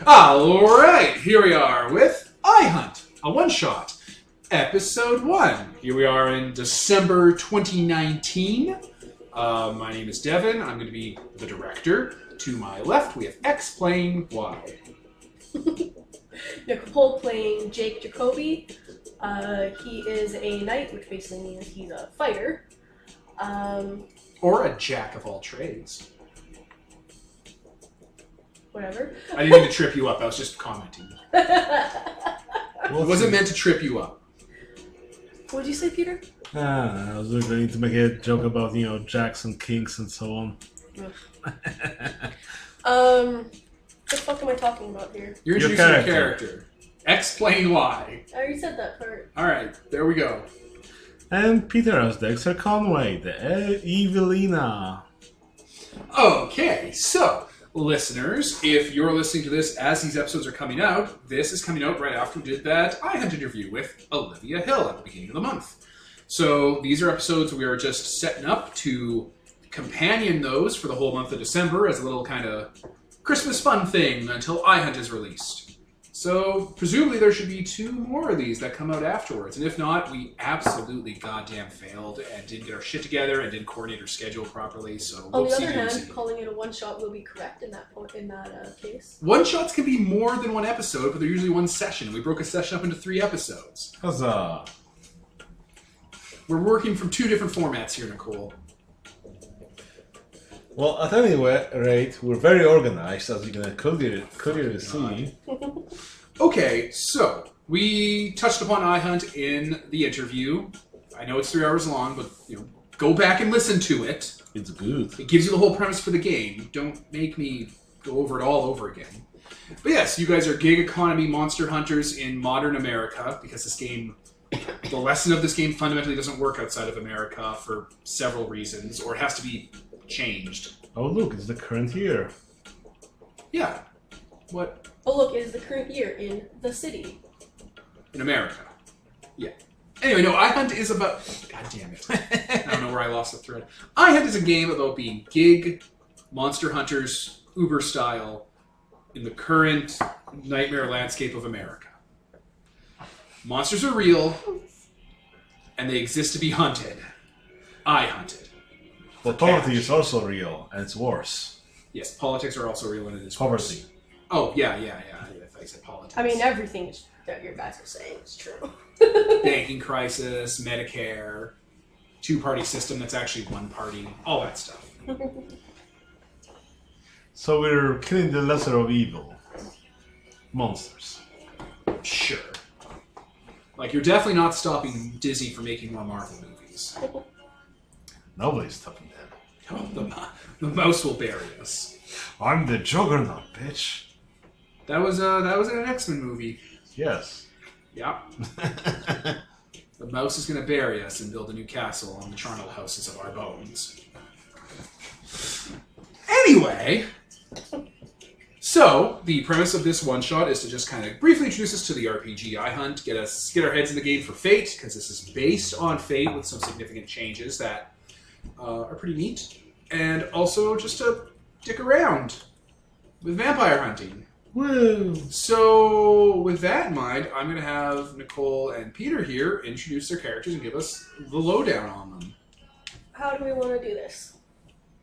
Alright, here we are with iHunt, a one-shot, episode 1. Here we are in December 2019. My name is Devin. I'm going to be the director. To my left, we have Explain Why. Nicole playing Jake Jacoby. He is a knight, which basically means he's a fighter. Or a jack of all trades. Whatever. I didn't mean to trip you up. I was just commenting. It wasn't meant to trip you up. What'd you say, Peter? I was going to make a joke about, jacks and kings and so on. What the fuck am I talking about here? You're introducing your character. Explain why. I already said that part. Alright, there we go. And Peter as Dexter Conway, the Evelina. Okay, so, listeners, if you're listening to this as these episodes are coming out, this is coming out right after we did that iHunt interview with Olivia Hill at the beginning of the month. So, these are episodes we are just setting up to companion those for the whole month of December as a little kind of Christmas fun thing until iHunt is released. So, presumably there should be 2 more of these that come out afterwards. And if not, we absolutely goddamn failed and didn't get our shit together and didn't coordinate our schedule properly. So, on the other hand, calling it a one-shot will be correct in that case. One-shots can be more than one episode, but they're usually one session. We broke a session up into 3 episodes. Huzzah! We're working from 2 different formats here, Nicole. Well, at any rate, we're very organized, as you can clearly see. Okay, so we touched upon iHunt in the interview. I know it's 3 hours long, but go back and listen to it. It's good. It gives you the whole premise for the game. Don't make me go over it all over again. But yes, you guys are gig economy monster hunters in modern America, because this game, the lesson of this game fundamentally doesn't work outside of America for several reasons, or it has to be changed. Oh look, it's the current year. Yeah. What? Oh look, it is the current year in the city. In America. Yeah. Anyway, no, iHunt is about... God damn it. I don't know where I lost the thread. iHunt is a game about being gig monster hunters, Uber style, in the current nightmare landscape of America. Monsters are real, and they exist to be hunted. I hunted. But poverty is also real, and it's worse. Yes, politics are also real, and it is poverty. Worse. Oh, yeah. If I said politics. I mean, everything that your guys are saying is true. Banking crisis, Medicare, 2-party system that's actually 1 party, all that stuff. So we're killing the lesser of evil. Monsters. Sure. Like, you're definitely not stopping Disney from making more Marvel movies. Nobody's stopping them. Oh, the mouse will bury us. I'm the Juggernaut, bitch. That was in an X-Men movie. Yes. Yeah. The mouse is going to bury us and build a new castle on the charnel houses of our bones. Anyway, so the premise of this one-shot is to just kind of briefly introduce us to the RPG iHunt, get our heads in the game for Fate, because this is based on Fate with some significant changes that are pretty neat, and also just to dick around with vampire hunting. Woo! So, with that in mind, I'm going to have Nicole and Peter here introduce their characters and give us the lowdown on them. How do we want to do this?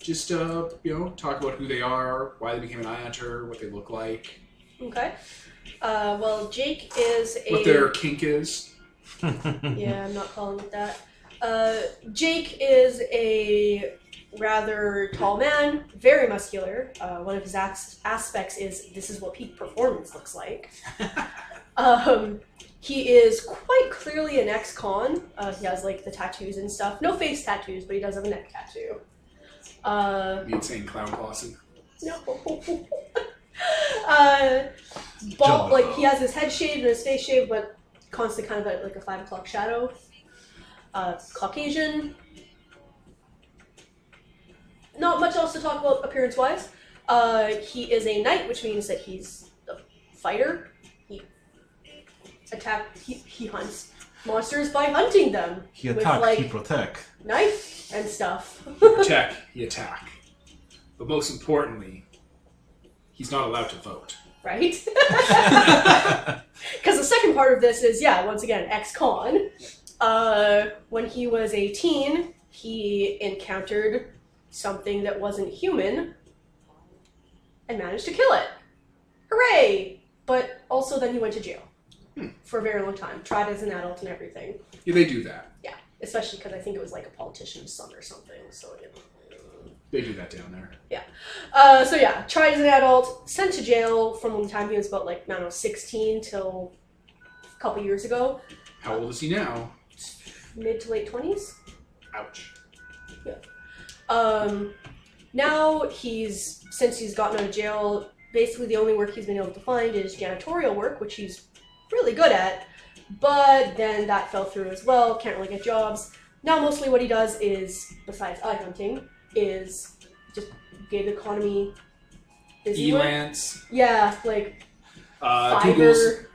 Just, talk about who they are, why they became an iHunter, what they look like. Okay. Well, Jake is a... What their kink is. Yeah, I'm not calling it that. Jake is a rather tall man, very muscular. One of his aspects is this is what peak performance looks like. He is quite clearly an ex-con. He has like the tattoos and stuff. No face tattoos, but he does have a neck tattoo. The insane clown posse. No. Bald, like he has his head shaved and his face shaved, but constant kind of like a 5 o'clock shadow. Caucasian. Not much else to talk about appearance-wise. He is a knight, which means that he's a fighter. He hunts monsters by hunting them. He attack, with, he protect. Knife and stuff. Protect, he attack. But most importantly, he's not allowed to vote. right? Because the second part of this is, once again, ex-con. When he was 18, he encountered something that wasn't human and managed to kill it. Hooray! But also then he went to jail for a very long time. Tried as an adult and everything. Yeah, they do that. Yeah, especially because I think it was like a politician's son or something. So They do that down there. Yeah. Tried as an adult, sent to jail from the time he was about 16 till a couple years ago. How old is he now? Mid to late 20s. Ouch. Yeah. Now since he's gotten out of jail, basically the only work he's been able to find is janitorial work, which he's really good at, but then that fell through as well, can't really get jobs. Now mostly what he does is, besides iHunting, is just gig economy busy work. Elance. Yeah, like Fiverr,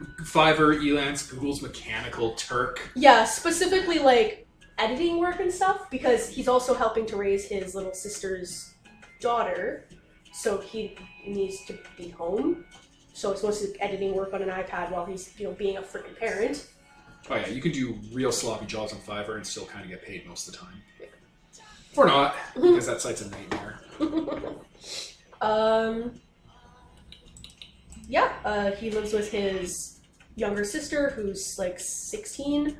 Elance, Google's Mechanical Turk. Yeah, specifically like editing work and stuff, because he's also helping to raise his little sister's daughter, so he needs to be home. So it's mostly editing work on an iPad while he's, being a freaking parent. Oh yeah, you can do real sloppy jobs on Fiverr and still kind of get paid most of the time. Or not, because that site's a nightmare. He lives with his younger sister, who's 16.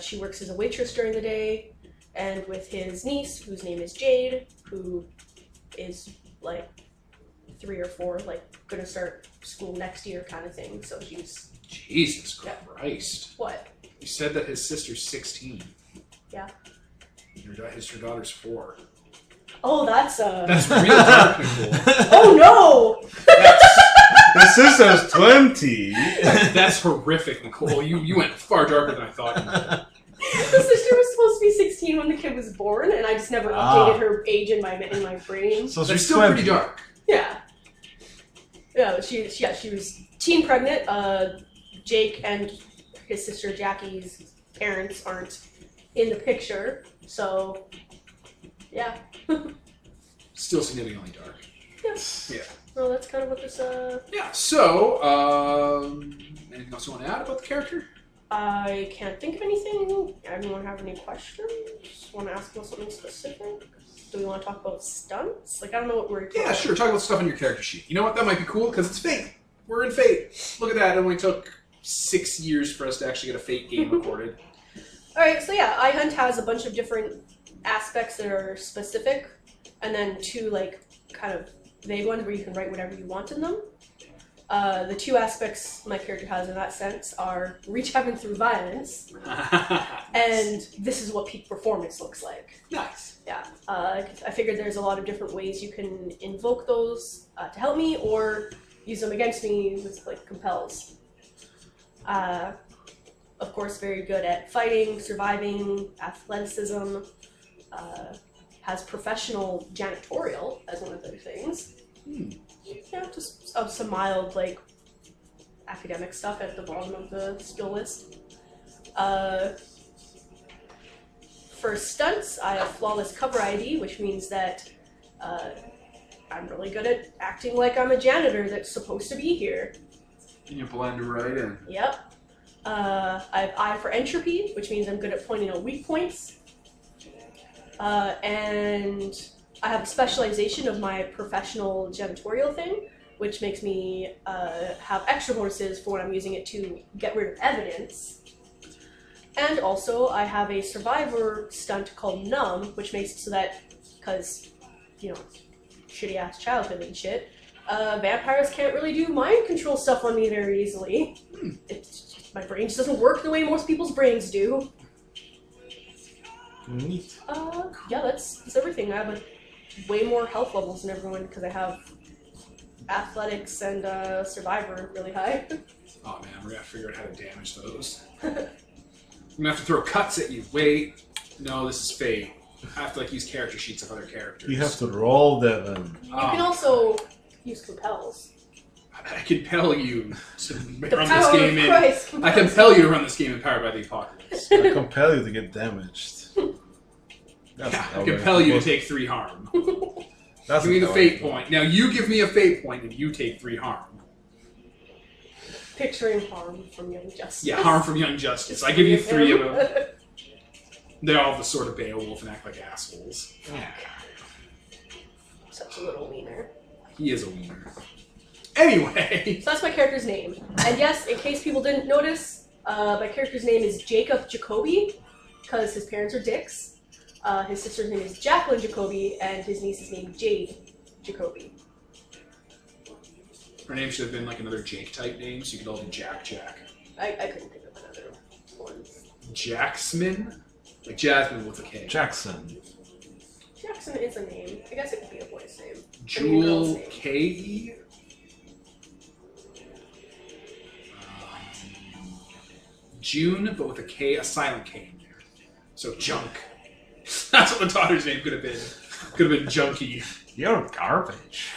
She works as a waitress during the day, and with his niece, whose name is Jade, who is 3 or 4, gonna start school next year kind of thing. So she's... Jesus Christ. What? You said that his sister's 16. Yeah. Her daughter's 4. Oh, that's That's real dark, Nicole. Oh no! The sister's 20. That's horrific, Nicole. You went far darker than I thought you would. The sister was supposed to be 16 when the kid was born, and I just never updated her age in my brain. So That's she's still 20. pretty dark. Yeah. Yeah, she was teen pregnant. Jake and his sister Jackie's parents aren't in the picture, so yeah. Still significantly dark. Yeah. Yeah. Well, that's kind of what this. Yeah. So, anything else you want to add about the character? I can't think of anything. Anyone have any questions? Want to ask about something specific? Do we want to talk about stunts? I don't know what we're... Yeah, sure. Talk about stuff on your character sheet. You know what? That might be cool, because it's Fate. We're in Fate. Look at that. It only took 6 years for us to actually get a Fate game recorded. Alright, so yeah, iHunt has a bunch of different aspects that are specific, and then 2, kind of vague ones where you can write whatever you want in them. The 2 aspects my character has in that sense are reach heaven through violence, and this is what peak performance looks like. Nice. Yeah, I figured there's a lot of different ways you can invoke those to help me, or use them against me with compels. Of course, very good at fighting, surviving, athleticism, has professional janitorial as one of their things. Yeah, just some mild, academic stuff at the bottom of the skill list. For stunts, I have flawless cover ID, which means that I'm really good at acting like I'm a janitor that's supposed to be here. And you blend right in. Yep. I have eye for entropy, which means I'm good at pointing out weak points. And I have a specialization of my professional janitorial thing, which makes me have extra bonuses for when I'm using it to get rid of evidence. And also, I have a survivor stunt called Numb, which makes it so that, because, shitty-ass childhood and shit, vampires can't really do mind control stuff on me very easily. My brain just doesn't work the way most people's brains do. Neat. Yeah, that's everything. I have way more health levels than everyone because I have athletics and survivor really high. Oh man, we're gonna figure out how to damage those. I'm gonna have to throw cuts at you. Wait, no, this is Fate. I have to use character sheets of other characters. You have to roll them. You can also use compels. I compel you to The run this power game of in. Christ. I compel you to run this game in Powered by the Apocalypse. I compel you to get damaged. I compel you to take 3 harm. That's Give me the how fate I- point. Now you give me a fate point and you take 3 harm. picturing Harm from Young Justice. Yeah, Harm from Young Justice. I give you 3 of them. They all have the sort of Beowulf and act like assholes. Such a little wiener. He is a wiener. Anyway. So that's my character's name. And yes, in case people didn't notice, my character's name is Jacob Jacoby, because his parents are dicks. His sister's name is Jacqueline Jacoby, and his niece is named Jade Jacoby. Her name should have been like another Jake-type name, so you could all be Jack. I couldn't think of another one. Jacksmin? Like Jasmine with a K. Jackson. Jackson is a name. I guess it could be a boy's name. Jewel K-E? June, but with a K, a silent K in there. So Junk. That's what the daughter's name could have been. Could have been Junkie. You're garbage.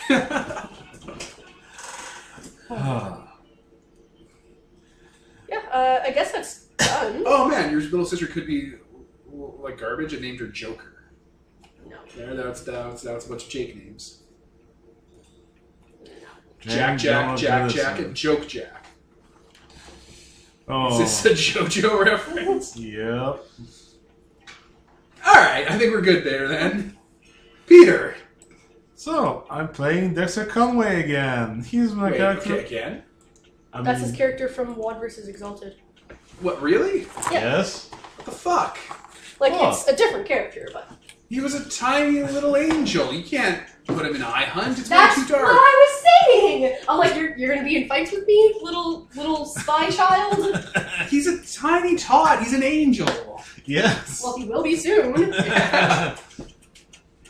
I guess that's done. Oh man, your little sister could be like garbage and named her Joker. No. There, that's a bunch of Jake names. Jack, Jack, and Joke Jack. Oh. Is this a JoJo reference? Yep. Alright, I think we're good there then. Peter! So, I'm playing Dexter Conway again. He's my Wait, character. okay, again? That's his character from WoD vs. Exalted. What, really? Yeah. Yes. What the fuck? Like, Oh. it's a different character, but... He was a tiny little angel. You can't put him in iHunt. It's That's way too what dark. I was saying! I'm like, you're gonna be in fights with me, little spy child? He's a tiny tot. He's an angel. Yes. Well, he will be soon.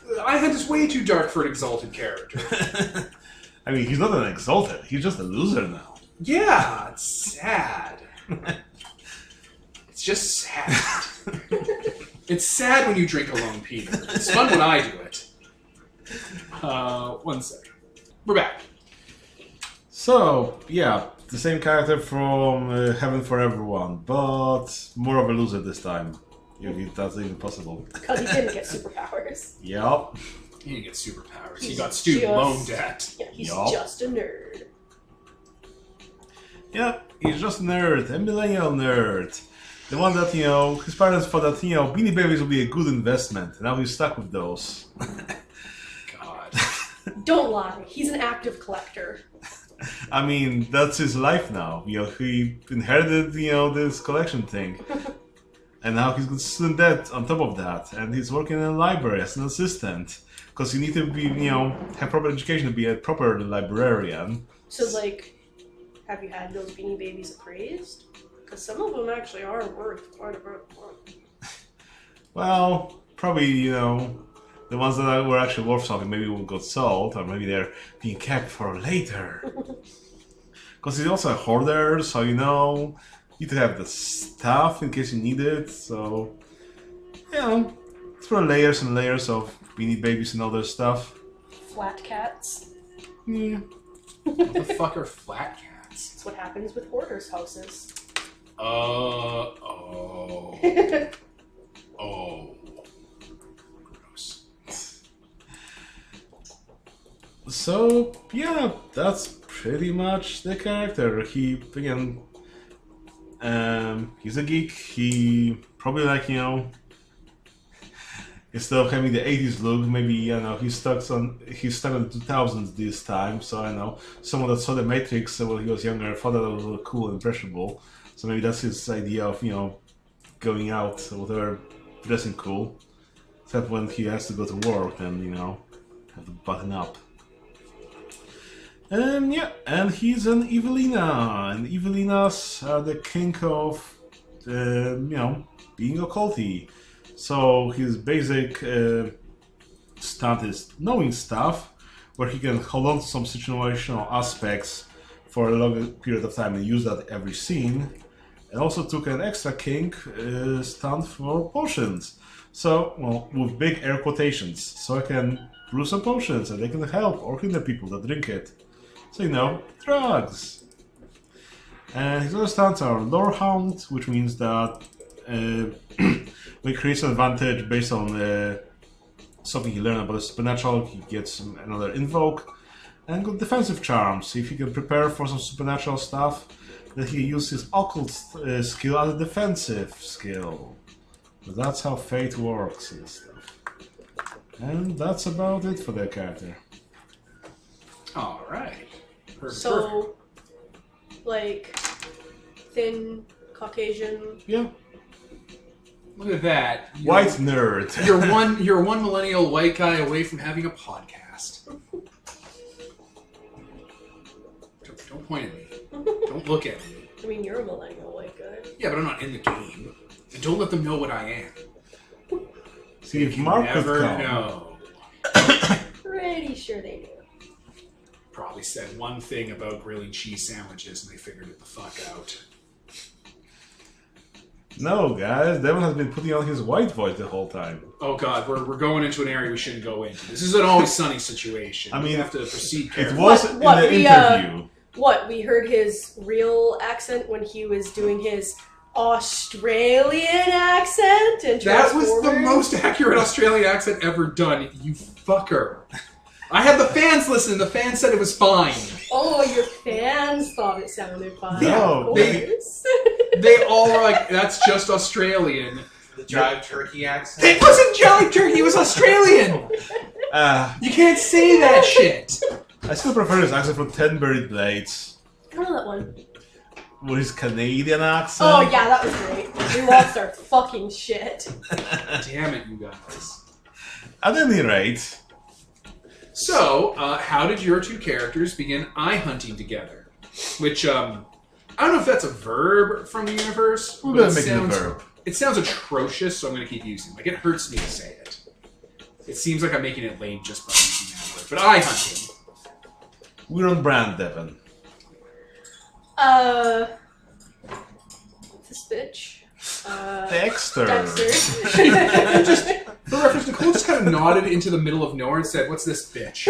iHunt is way too dark for an exalted character. I mean, he's not an exalted. He's just a loser now. Yeah, it's sad. It's just sad. It's sad when you drink alone, Peter. It's fun when I do it. 1 second. We're back. So, yeah, the same character from Heaven for Everyone, but more of a loser this time. If that's even possible. Because he didn't get superpowers. Yep. He didn't get superpowers. He He's got student loan just- debt. Yeah, he's Yup. just a nerd. Yep, he's just a nerd, a millennial nerd. The one that, his parents thought that, Beanie Babies would be a good investment, and now he's stuck with those. God. Don't lie, he's an active collector. I mean, that's his life now. He inherited, this collection thing. And now he's got student debt on top of that. And he's working in a library as an assistant. Because you need to be, have proper education to be a proper librarian. So, like, have you had those Beanie Babies appraised? Because some of them actually are worth quite a bit more. Well, probably, the ones that were actually worth something maybe got sold, or maybe they're being kept for later. Because he's also a hoarder, so you need to have the stuff in case you need it, so... it's for layers and layers of Beanie Babies and other stuff. Flat cats. Yeah. What the fuck are flat cats? That's what happens with hoarders' houses. Oh. Oh. Gross. So, yeah, that's pretty much the character. He, again, he's a geek. He probably instead of having the 80s look, maybe, he's stuck on the 2000s this time. So, I know, someone that saw The Matrix when he was younger thought that it was cool and impressionable. So maybe that's his idea of, going out or whatever, dressing cool. Except when he has to go to work, then, have to button up. And he's an Evelina, and Evelinas are the kink of, being occulty. So his basic stunt is knowing stuff, where he can hold on to some situational aspects for a long period of time and use that every scene. And also took an extra kink stunt for potions. So, well, with big air quotations. So I can brew some potions and they can help or hinder people that drink it. So, drugs. And his other stunts are Lore Hound, which means that when he creates an advantage based on something he learned about the supernatural, he gets another invoke. And good defensive charms. If he can prepare for some supernatural stuff, that he used his occult skill as a defensive skill. But that's how fate works and stuff. And that's about it for their character. Alright. So, like, thin, Caucasian. Yeah. Look at that. White nerd. You're one millennial white guy away from having a podcast. Don't point at me. Don't look at me. I mean, you're a millennial white guy. Yeah, but I'm not in the game. And don't let them know what I am. See, if Mark could Never come. know. Pretty sure they knew. Probably said one thing about grilling cheese sandwiches and they figured it the fuck out. No, guys, Devon has been putting on his white voice the whole time. Oh god, we're going into an area we shouldn't go into. This is an Always Sunny situation. I mean, we have to proceed It carefully. was What- in what, the the, interview. What, we heard his real accent when he was doing his Australian accent and That was the Transformers? most accurate Australian accent ever done, you fucker. I had the fans listen, the fans said it was fine. Oh, your fans thought it sounded fine. No, Of they- course. They all were like, that's just Australian. The jive turkey accent. It wasn't Jolly Turkey, it was Australian! You can't say that shit! I still prefer his accent from 10 Buried Blades. I know that one. With his Canadian accent. Oh, yeah, that was great. We lost our fucking shit. Damn it, you guys. At any rate, So, how did your two characters begin eye-hunting together? Which, I don't know if that's a verb from the universe. we're but gonna it make it a sounds- verb. It sounds atrocious, so I'm going to keep using it. Like, it hurts me to say it. It seems like I'm making it lame just by using that word. But eye-hunting. We're on brand, Devon. This bitch. Dexter. Dexter. For reference, Nicole just kind of nodded into the middle of nowhere and said, "What's this bitch?"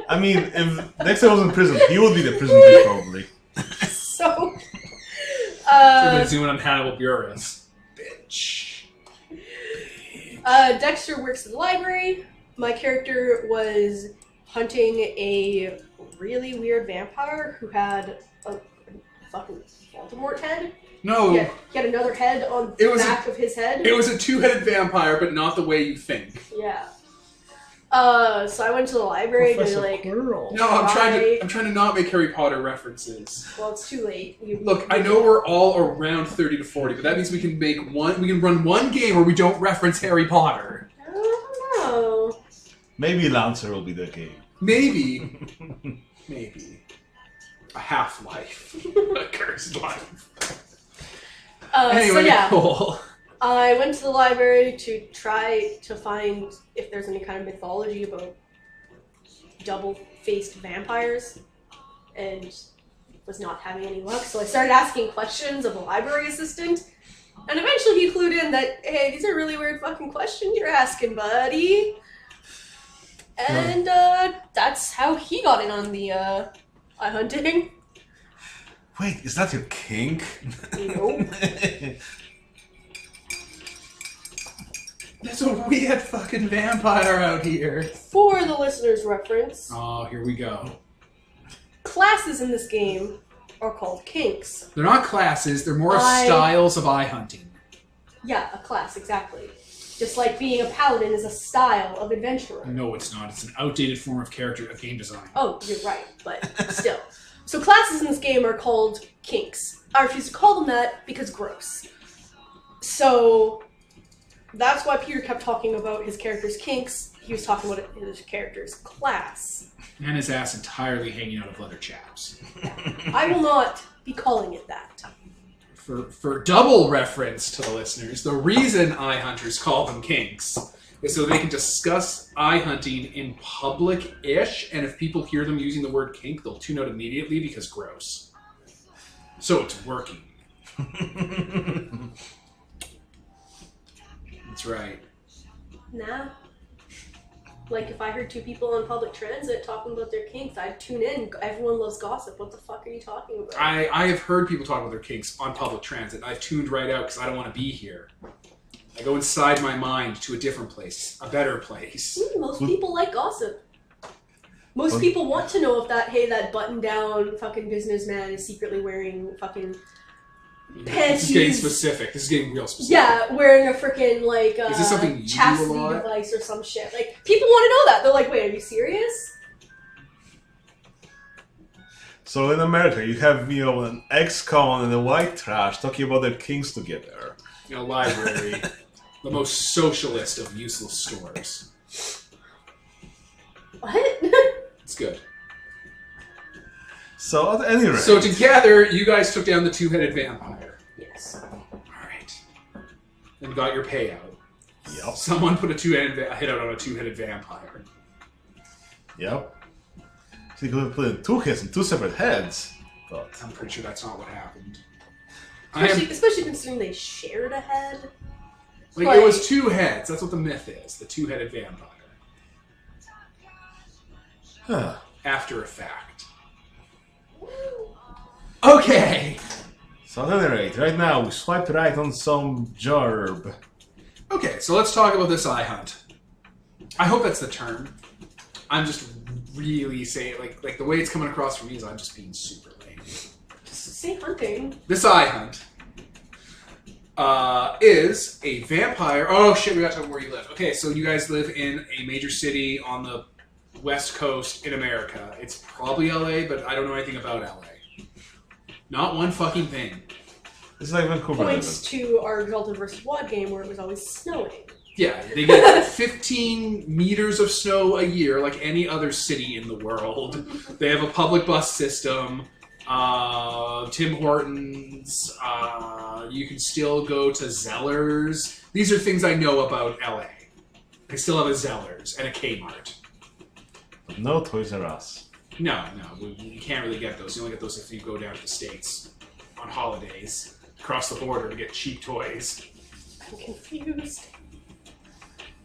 I mean, if Dexter was in prison, he would be the prison bitch, probably. So, So zooming on Hannibal Buress. Bitch. Dexter works at the library. My character was hunting a really weird vampire who had a fucking Voldemort head. No, He had another head on It the was back of his head. it was a two-headed vampire, but not the way you think. Yeah. So I went to the library to like. Quirrell. No, I'm trying to not make Harry Potter references. Well, it's too late. Look, I know we're all around 30 to 40, but that means we can run one game where we don't reference Harry Potter. I don't know. Maybe Lancer will be the game. Maybe. Maybe. A half-life. A cursed life. Anyway, So yeah, cool. I went to the library to try to find if there's any kind of mythology about double-faced vampires, and was not having any luck. So I started asking questions of the library assistant, and eventually he clued in that, hey, these are really weird fucking questions you're asking, buddy. And that's how he got in on the eye hunting. Wait, is that your kink? Nope. There's a weird fucking vampire out here. For the listener's reference, Oh, here we go. classes in this game are called kinks. They're not classes, they're more I- styles of eye hunting. Yeah, a class, exactly. Just like being a paladin is a style of adventurer. No, it's not. It's an outdated form of character of game design. Oh, you're right, but still. So classes in this game are called kinks. I refuse to call them that because gross. So that's why Peter kept talking about his character's kinks. He was talking about his character's class. And his ass entirely hanging out of leather chaps. I will not be calling it that. For double reference to the listeners, the reason eye hunters call them kinks is so they can discuss eye hunting in public-ish, and if people hear them using the word kink, they'll tune out immediately because gross. So it's working. That's right. Nah. Like, if I heard two people on public transit talking about their kinks, I'd tune in. Everyone loves gossip. What the fuck are you talking about? I have heard people talk about their kinks on public transit. I've tuned right out because I don't want to be here. I go inside my mind to a different place, a better place. Most people like gossip. Most people want to know if that button-down fucking businessman is secretly wearing fucking panties. This is getting specific. This is getting real specific. Yeah, wearing a freaking, like, is this something you do a chastity lot? device or some shit. Like, people want to know that. They're like, wait, are you serious? So in America, you have, an ex-con and a white trash talking about their kings together. In a library. The most socialist of useless stores. What? It's good. So at any rate... So together, you guys took down the two-headed vampire. Yes. Alright. And got your payout. Yep. Someone put a hit out on a two-headed vampire. Yep. So you could put in 2 hits and 2 separate heads. But I'm pretty sure that's not what happened. Especially considering they shared a head. It was 2 heads. That's what the myth is. The two-headed vampire. After a fact. Okay! So at any rate, right now we swiped right on some gerb. Okay, so let's talk about this iHunt. I hope that's the term. I'm just really saying, like the way it's coming across for me is I'm just being super lame. Just say hunting. This iHunt is a vampire. Oh shit, we got to talk about where you live. Okay, so you guys live in a major city on the West Coast in America. It's probably LA, but I don't know anything about LA. Not one fucking thing. It's like Vancouver. Points to our Exalted vs. WOD game where it was always snowing. Yeah, they get 15 meters of snow a year, like any other city in the world. They have a public bus system. Tim Hortons. You can still go to Zellers. These are things I know about LA. They still have a Zellers and a Kmart. But no Toys R Us. No, you can't really get those. You only get those if you go down to the States on holidays, across the border to get cheap toys. I'm confused.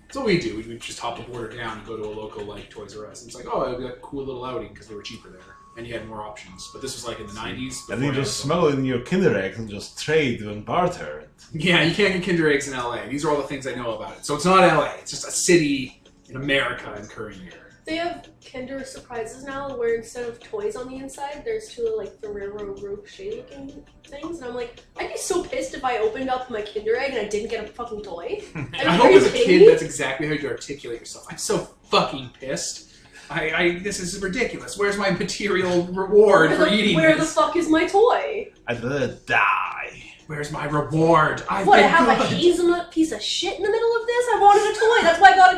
That's what we do. We just hop the border down and go to a local like Toys R Us. And it's like, oh, it'd be like a cool little outing because they were cheaper there. And you had more options. But this was like in the 90s. And you just smuggle in your Kinder eggs and just trade and barter. Yeah, you can't get Kinder Eggs in LA. These are all the things I know about it. So it's not LA. It's just a city in America in current year. They have Kinder Surprises now where instead of toys on the inside, there's 2 like Ferrero Rocher looking things. And I'm like, I'd be so pissed if I opened up my Kinder Egg and I didn't get a fucking toy. I hope as a kid that's exactly how you articulate yourself. I'm so fucking pissed. This is ridiculous. Where's my material reward for eating Where this? the fuck is my toy? I'd rather die. Where's my reward? What, I have a hazelnut piece of shit in the middle of this? I wanted a toy. That's why I got a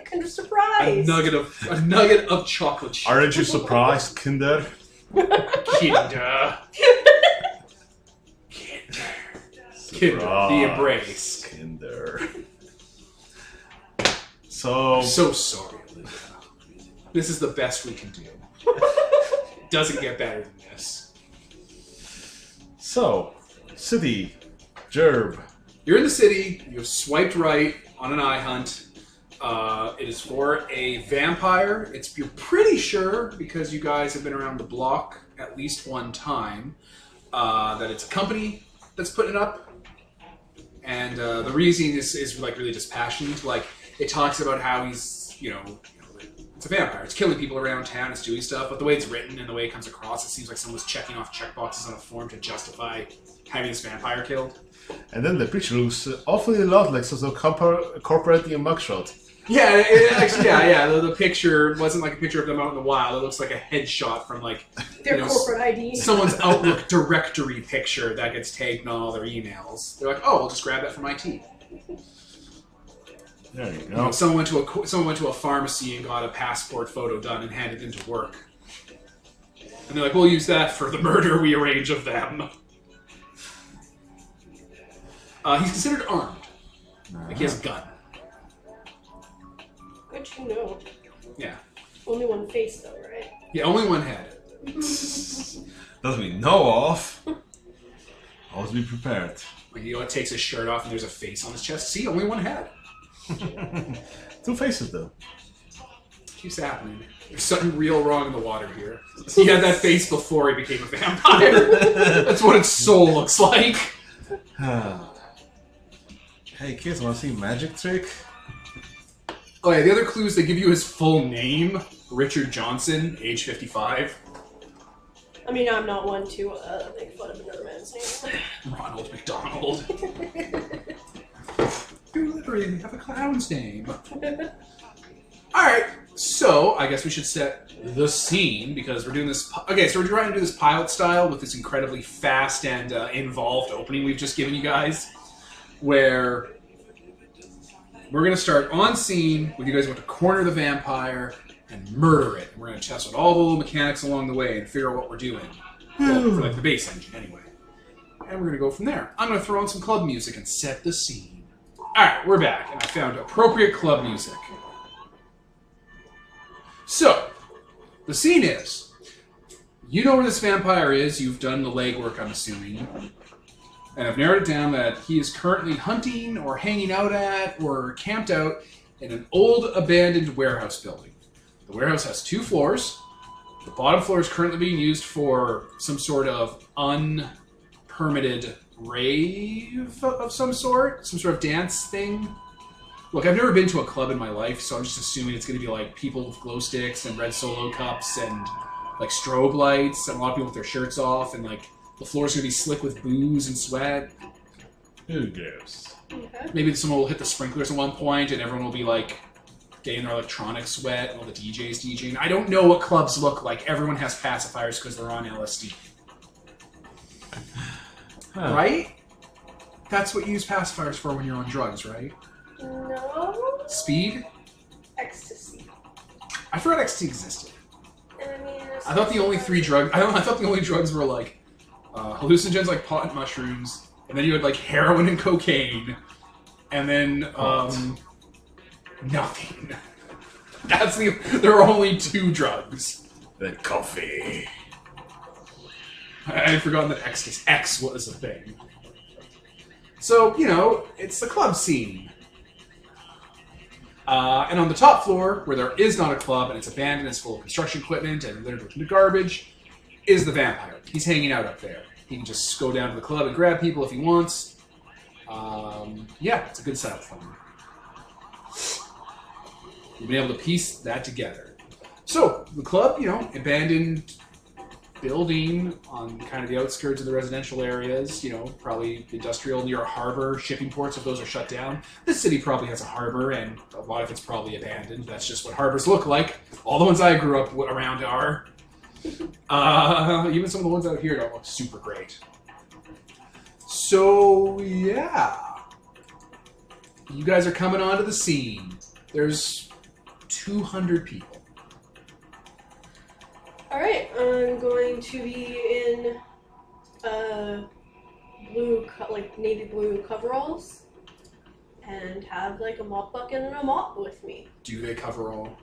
Kinder Surprise. A nugget of chocolate chip. Aren't you surprised, Kinder? Kinder. Kinder. The embrace. Kinder. So sorry, Olivia. This is the best we can do. Doesn't get better than this. So, city, gerb. You're in the city. You've swiped right on an iHunt. It is for a vampire. You're pretty sure, because you guys have been around the block at least one time, that it's a company that's putting it up. And the reasoning is like really dispassionate. Like, it talks about how he's, it's a vampire. It's killing people around town. It's doing stuff. But the way it's written and the way it comes across, it seems like someone's checking off checkboxes on a form to justify having this vampire killed. And then the picture looks awfully a lot like some sort of corporate mugshot. Yeah, it actually, yeah. The picture wasn't like a picture of them out in the wild. It looks like a headshot from like their corporate ID. Someone's Outlook directory picture that gets tagged on all their emails. They're like, oh, we'll just grab that from IT. There you go. Someone went to a pharmacy and got a passport photo done and handed it into work. And they're like, we'll use that for the murder we arrange of them. He's considered armed. Like he has a gun. Good to know. Yeah. Only one face though, right? Yeah, only one head. Doesn't mean no off. Always be prepared. Like, it takes his shirt off and there's a face on his chest. See, only one head. 2 faces though. Keeps happening. There's something real wrong in the water here. He had that face before he became a vampire. That's what its soul looks like. Hey kids, wanna see a magic trick? Oh yeah, the other clue is they give you his full name, Richard Johnson, age 55. I mean, I'm not one to make fun of another man's name. Ronald McDonald. You literally have a clown's name. Alright, so I guess we should set the scene because we're doing this. Okay, so we're trying to do this pilot style with this incredibly fast and involved opening we've just given you guys, where we're going to start on scene with you guys want to corner the vampire and murder it. We're going to test out all the little mechanics along the way and figure out what we're doing. Well, for like the base engine, anyway. And we're going to go from there. I'm going to throw on some club music and set the scene. Alright, we're back, and I found appropriate club music. So, the scene is, you know where this vampire is, you've done the legwork, I'm assuming, and I've narrowed it down that he is currently hunting or hanging out at or camped out in an old abandoned warehouse building. The warehouse has 2 floors. The bottom floor is currently being used for some sort of unpermitted rave of some sort of dance thing. Look, I've never been to a club in my life, so I'm just assuming it's going to be like people with glow sticks and red Solo cups and like strobe lights and a lot of people with their shirts off and like the floor's going to be slick with booze and sweat. Who cares? Okay. Maybe someone will hit the sprinklers at one point and everyone will be like getting their electronic sweat and all the DJs DJing. I don't know what clubs look like. Everyone has pacifiers because they're on LSD. Huh. Right? That's what you use pacifiers for when you're on drugs, right? No. Speed? Ecstasy. I forgot ecstasy existed. I mean, I thought the only 3 drugs. I thought the only drugs were like hallucinogens, like pot and mushrooms, and then you had like heroin and cocaine, and then nothing. There are only 2 drugs. The coffee. I had forgotten that X was a thing. So, you know, it's the club scene. And on the top floor, where there is not a club and it's abandoned, it's full of construction equipment and littered with garbage, is the vampire. He's hanging out up there. He can just go down to the club and grab people if he wants. Yeah, it's a good setup for him. We've been able to piece that together. So, the club, you know, abandoned building on kind of the outskirts of the residential areas, you know, probably industrial near a harbor, shipping ports if those are shut down. This city probably has a harbor, and a lot of it's probably abandoned. That's just what harbors look like. All the ones I grew up around are. Even some of the ones out here don't look super great. So, yeah. You guys are coming onto the scene. There's 200 people. Alright, I'm going to be in blue, like navy blue coveralls and have like a mop bucket and a mop with me. Do they cover all?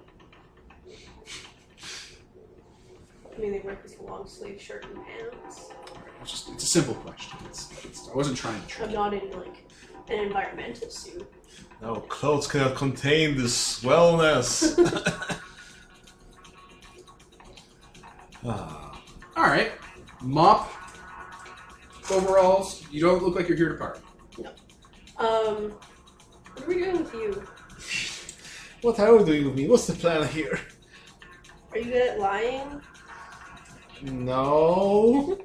I mean, they wear this long sleeve shirt and pants. It's a simple question. I wasn't trying to trick I'm you. not in like an environmental suit. No, clothes cannot contain this wellness. Alright. Mop. Overalls. You don't look like you're here to party. No. What are we doing with you? What are we doing with me? What's the plan here? Are you good at lying? No.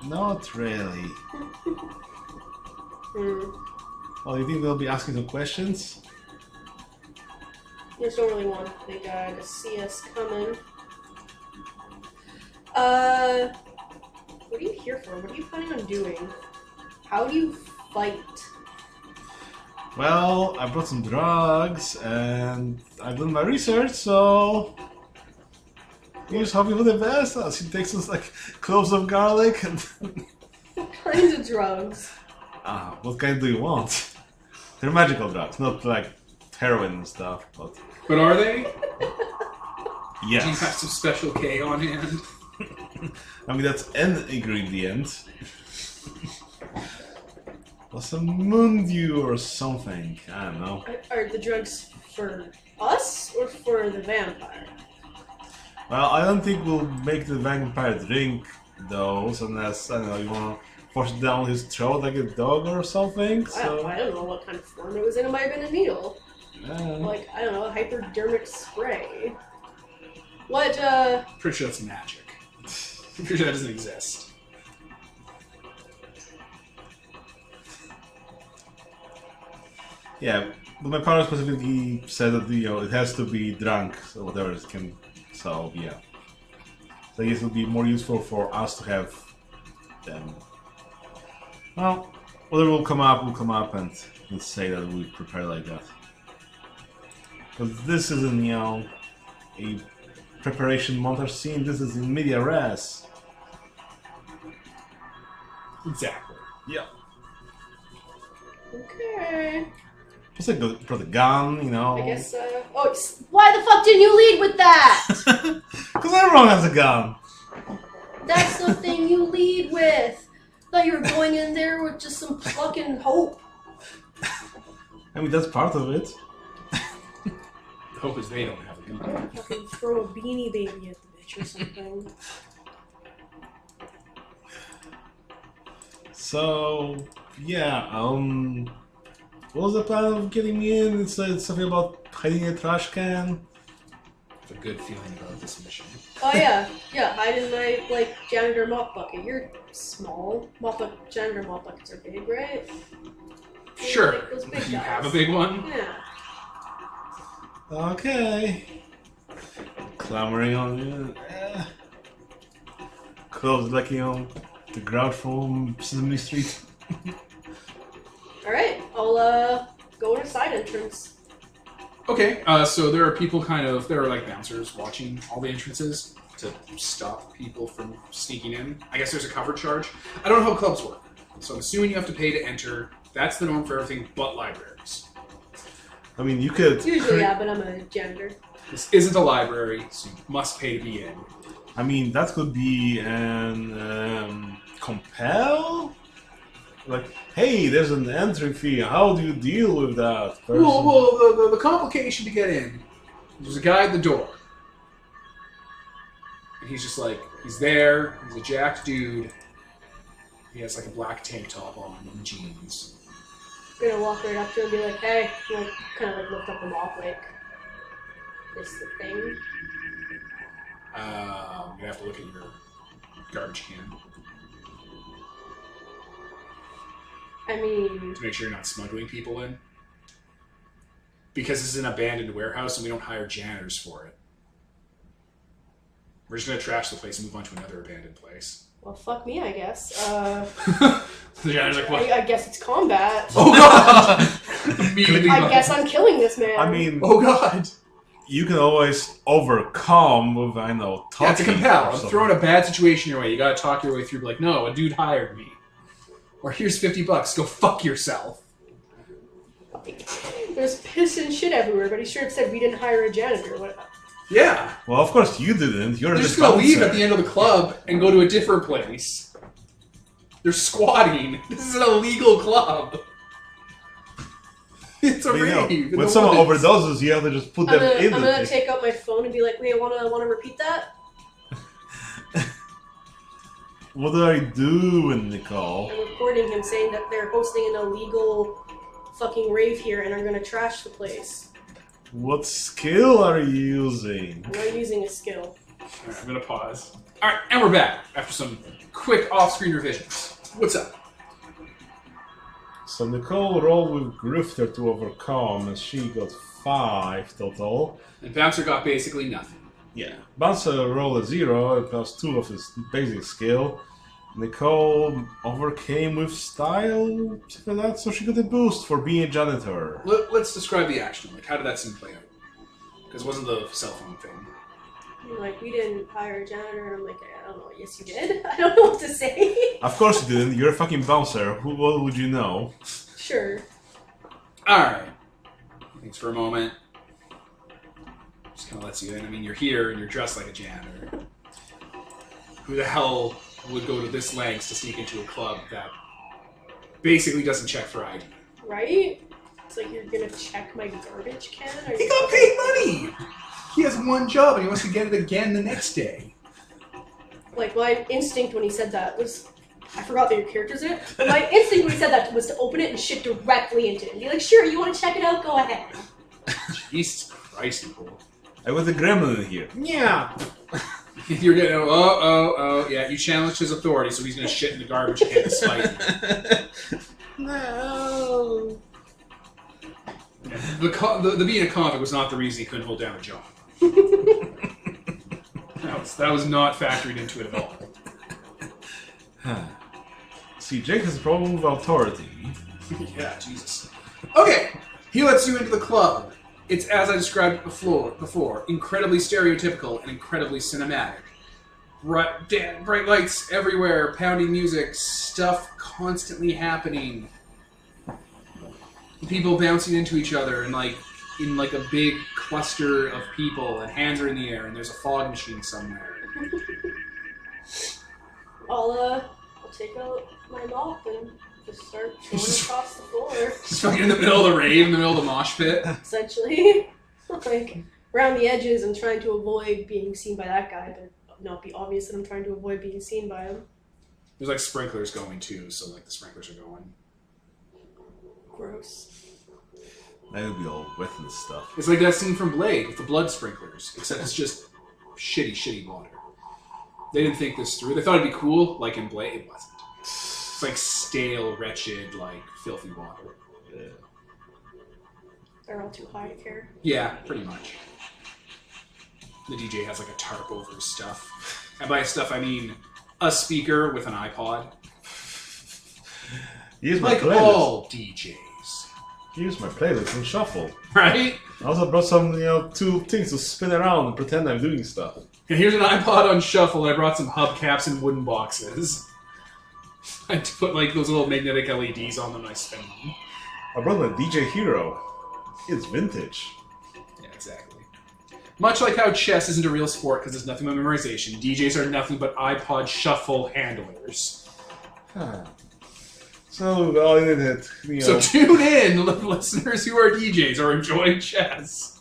Not really. Oh, you think they'll be asking some questions? You just don't really want the guy to see us coming. What are you here for? What are you planning on doing? How do you fight? Well, I brought some drugs and I've done my research, so we're just hoping for the best. She takes us like cloves of garlic and What kinds of drugs? what kind do you want? They're magical drugs, not like heroin and stuff, but But are they? Do you have yes. some special K on hand? I mean, that's an ingredient. Or some moon dew or something. I don't know. Are the drugs for us or for the vampire? Well, I don't think we'll make the vampire drink those unless, I don't know, you want to push it down his throat like a dog or something. So, I don't know what kind of form it was in. It might have been a needle. yeah. Like, I don't know, a hypodermic spray. What, Pretty sure that's magic. I'm pretty sure that doesn't exist. Yeah, but my partner specifically said that, you know, it has to be drunk, so whatever it can. So, yeah. So I guess it would be more useful for us to have them. Well, whatever will come up, and let's say that we prepare like that. Because this isn't, you know, a preparation montage scene, this is in media res. Exactly. Yeah. okay. Just like the gun, you know. I guess, why the fuck didn't you lead with that? Because everyone has a gun. That's the thing you lead with. Thought you were going in there with just some fucking hope. I mean, that's part of it. The hope is they don't have a gun. Fucking throw a beanie baby at the bitch or something. So, yeah, what was the plan of getting me in? It's something about hiding a trash can. I have a good feeling about this mission. Oh yeah, hide in my, like, janitor mop bucket. You're small. Janitor mop buckets are big, right? Sure. Like those big You guys. have a big one? Yeah. Okay. Clamoring on you. Close like, you know, the Grouch from Sesame Street. Alright, I'll, go to the side entrance. Okay, so there are people there are like bouncers watching all the entrances to stop people from sneaking in. I guess there's a cover charge. I don't know how clubs work, so I'm assuming you have to pay to enter. That's the norm for everything but libraries. I mean, you could... Usually, yeah, but I'm a janitor. This isn't a library, so you must pay to be in. I mean, that could be an... compel? Like, hey, there's an entry fee. How do you deal with that person? Well, the complication to get in, there's a guy at the door. And he's just like, he's there, he's a jacked dude. He has like a black tank top on and jeans. I'm gonna walk right up to him and be like, hey, like, kind of like lift up the mop, like, this the thing. You have to look at your garbage can I mean, to make sure you're not smuggling people in. Because this is an abandoned warehouse and we don't hire janitors for it. We're just gonna trash the place and move on to another abandoned place. well, fuck me, I guess. The janitor's like, what? I guess it's combat. Oh god! Immediately. I guess I'm killing this man. I mean, Oh god! you can always overcome with, I know, talking. Yeah, it's a compel. or I'm something. throwing a bad situation your way. You gotta talk your way through. Be like, no, a dude hired me. Or here's $50. Go fuck yourself. There's piss and shit everywhere, but he sure said we didn't hire a janitor. What? Yeah. Well, of course you didn't. You're They're the just gonna leave bouncer. at the end of the club and go to a different place. They're squatting. This is an illegal club. It's a But, you know, rave. in when the someone woods. overdoses, you have to just put I'm them in gonna the thing. take out my phone and be like, wait, wanna repeat that? What are you doing, Nicole? I'm recording him saying that they're hosting an illegal fucking rave here and are gonna trash the place. What skill are you using? I'm not using a skill. Alright, I'm gonna pause. Alright, and we're back after some quick off-screen revisions. What's up? So Nicole rolled with Grifter to overcome, and she got 5 total. And Bouncer got basically nothing. Yeah. Bouncer rolled a 0 and plus 2 of his basic skill. Nicole overcame with style, something like that, so she got a boost for being a janitor. Let's describe the action. Like, how did that scene play out? Because it wasn't the cell phone thing. You're like, we didn't hire a janitor, and I'm like, I don't know, yes you did? I don't know what to say. Of course you didn't, you're a fucking bouncer. What would you know? Sure. Alright. Thanks for a moment. Just kind of lets you in. I mean, you're here and you're dressed like a janitor. Who the hell would go to this lengths to sneak into a club that basically doesn't check for ID? Right? It's like you're gonna check my garbage can? Or He got paid money! He has one job and he wants to get it again the next day. like my instinct when he said that was, I forgot that your character's in it. But my instinct when he said that was to open it and shit directly into it. And be like, sure, you want to check it out? Go ahead. Jesus Christ, Nicole. I was a gremlin in here. Yeah. You're gonna, yeah, you challenged his authority, so he's gonna shit in the garbage can to spite you. No. Yeah, the being a convict was not the reason he couldn't hold down a job. that was not factored into it at all. See, Jake has a problem with authority. Yeah, Jesus. Okay, he lets you into the club. It's as I described before, incredibly stereotypical and incredibly cinematic. Bright lights everywhere, pounding music, stuff constantly happening. People bouncing into each other and in a big cluster of people, and hands are in the air, and there's a fog machine somewhere. I'll take out my mop and just start going across the floor. Just fucking in the middle of the rave, in the middle of the mosh pit. Essentially. Like, around the edges and trying to avoid being seen by that guy, but not be obvious that I'm trying to avoid being seen by him. There's sprinklers going too, so the sprinklers are going. Gross. That would be all wet and stuff. It's like that scene from Blade with the blood sprinklers, except it's just shitty water. They didn't think this through. They thought it'd be cool, like in Blade. It wasn't. It's like stale, wretched, filthy water. Yeah. They're all too high to care. Yeah, pretty much. The DJ has a tarp over his stuff. And by stuff, I mean a speaker with an iPod. Here's my like playlist. all DJs. Here's my playlist and shuffle. Right? I also brought some, two things to spin around and pretend I'm doing stuff. And here's an iPod on shuffle, and I brought some hubcaps and wooden boxes. I put those little magnetic LEDs on them and I spin them. I brought my DJ Hero. It's vintage. Yeah, exactly. Much like how chess isn't a real sport because there's nothing but memorization, DJs are nothing but iPod shuffle handlers. So, all in it, So tune in, listeners who are DJs or enjoying chess,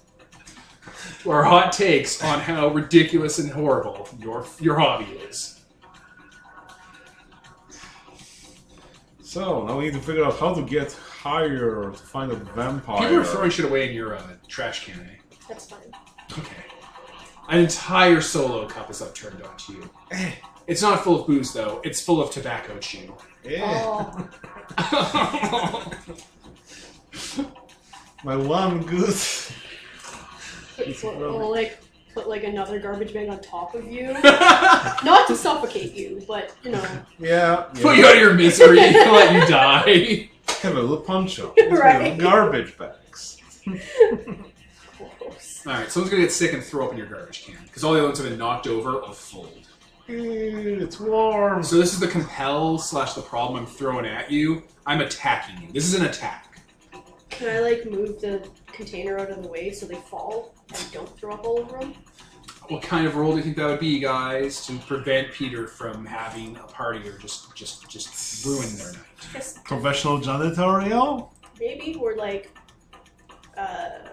to our hot takes on how ridiculous and horrible your hobby is. So, now we need to figure out how to get higher to find a vampire. People are throwing shit away in your trash can, eh? That's fine. Okay. An entire solo cup is upturned onto you. It's not full of booze, though. It's full of tobacco chew. Yeah. Oh. My one good... We'll put another garbage bag on top of you. Not to suffocate you, but Yeah. Put you out of your misery and let you die. Have a little poncho. Right. Garbage bags. Alright, someone's gonna get sick and throw up in your garbage can. Because all the other ones have been knocked over or fold. It's warm. So this is the compel / the problem I'm throwing at you. I'm attacking you. This is an attack. Can I move the container out of the way so they fall and don't throw up all over them? What kind of role do you think that would be, guys, to prevent Peter from having a party or just ruin their night? Just Professional janitorial? maybe we're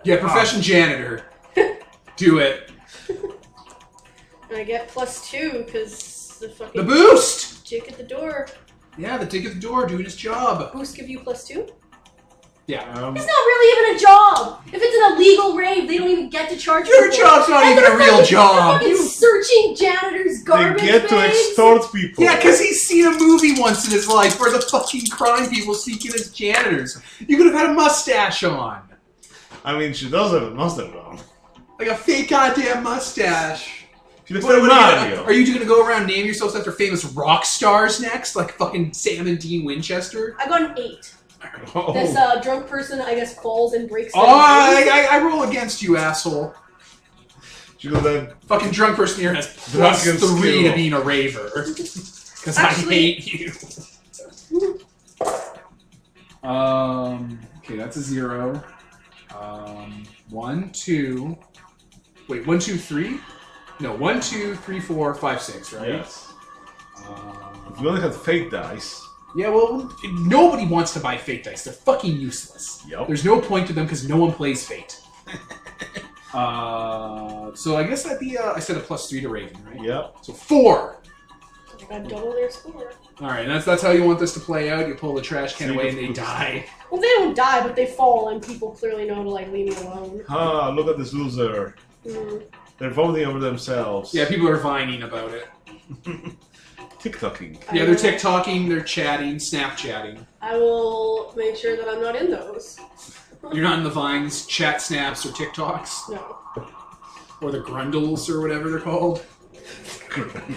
Yeah, profession janitor. Do it. And I get +2 because the fucking The boost! chick at the door. Yeah, the dick at the door doing his job. Boost give you +2? Yeah. It's not really even a job! If it's an illegal rave, they don't even get to charge Your people. job's not And even they're a real fucking- job. They're fucking searching janitors' They garbage get to bags. extort people. Yeah, because he's seen a movie once in his life where the fucking crime people sneak in as janitors. You could have had a mustache on. I mean, she does have a mustache on. Like a fake goddamn mustache. She looks like Mario. Are you going to go around and name yourselves after famous rock stars next? Like fucking Sam and Dean Winchester? I got an 8. Oh. This drunk person, I guess, falls and breaks Oh, I roll against you, asshole. She goes like, Fucking drunk person here has Drunken +3 skill. to being a raver. Because I Actually- hate you. Okay, that's a 0. 1, 2. Wait, 1, 2, 3? No, 1, 2, 3, 4, 5, 6, right? yes. If you only had fake dice. Yeah, well, nobody wants to buy fake dice. They're fucking useless. Yep. There's no point to them because no one plays Fate. So I guess that'd be, I said a +3 to Raven, right? Yep. So 4. gotta double their score. Alright, that's how you want this to play out. You pull the trash can So you away and can they put this- die. Well, they don't die, but they fall, and people clearly know to like leave me alone. Ah, look at this loser. Mm. They're voting over themselves. Yeah, people are vining about it. TikToking. Yeah, they're TikToking, they're chatting, Snapchatting. I will make sure that I'm not in those. You're not in the Vines, chat snaps, or TikToks? No. Or the Grundles, or whatever they're called?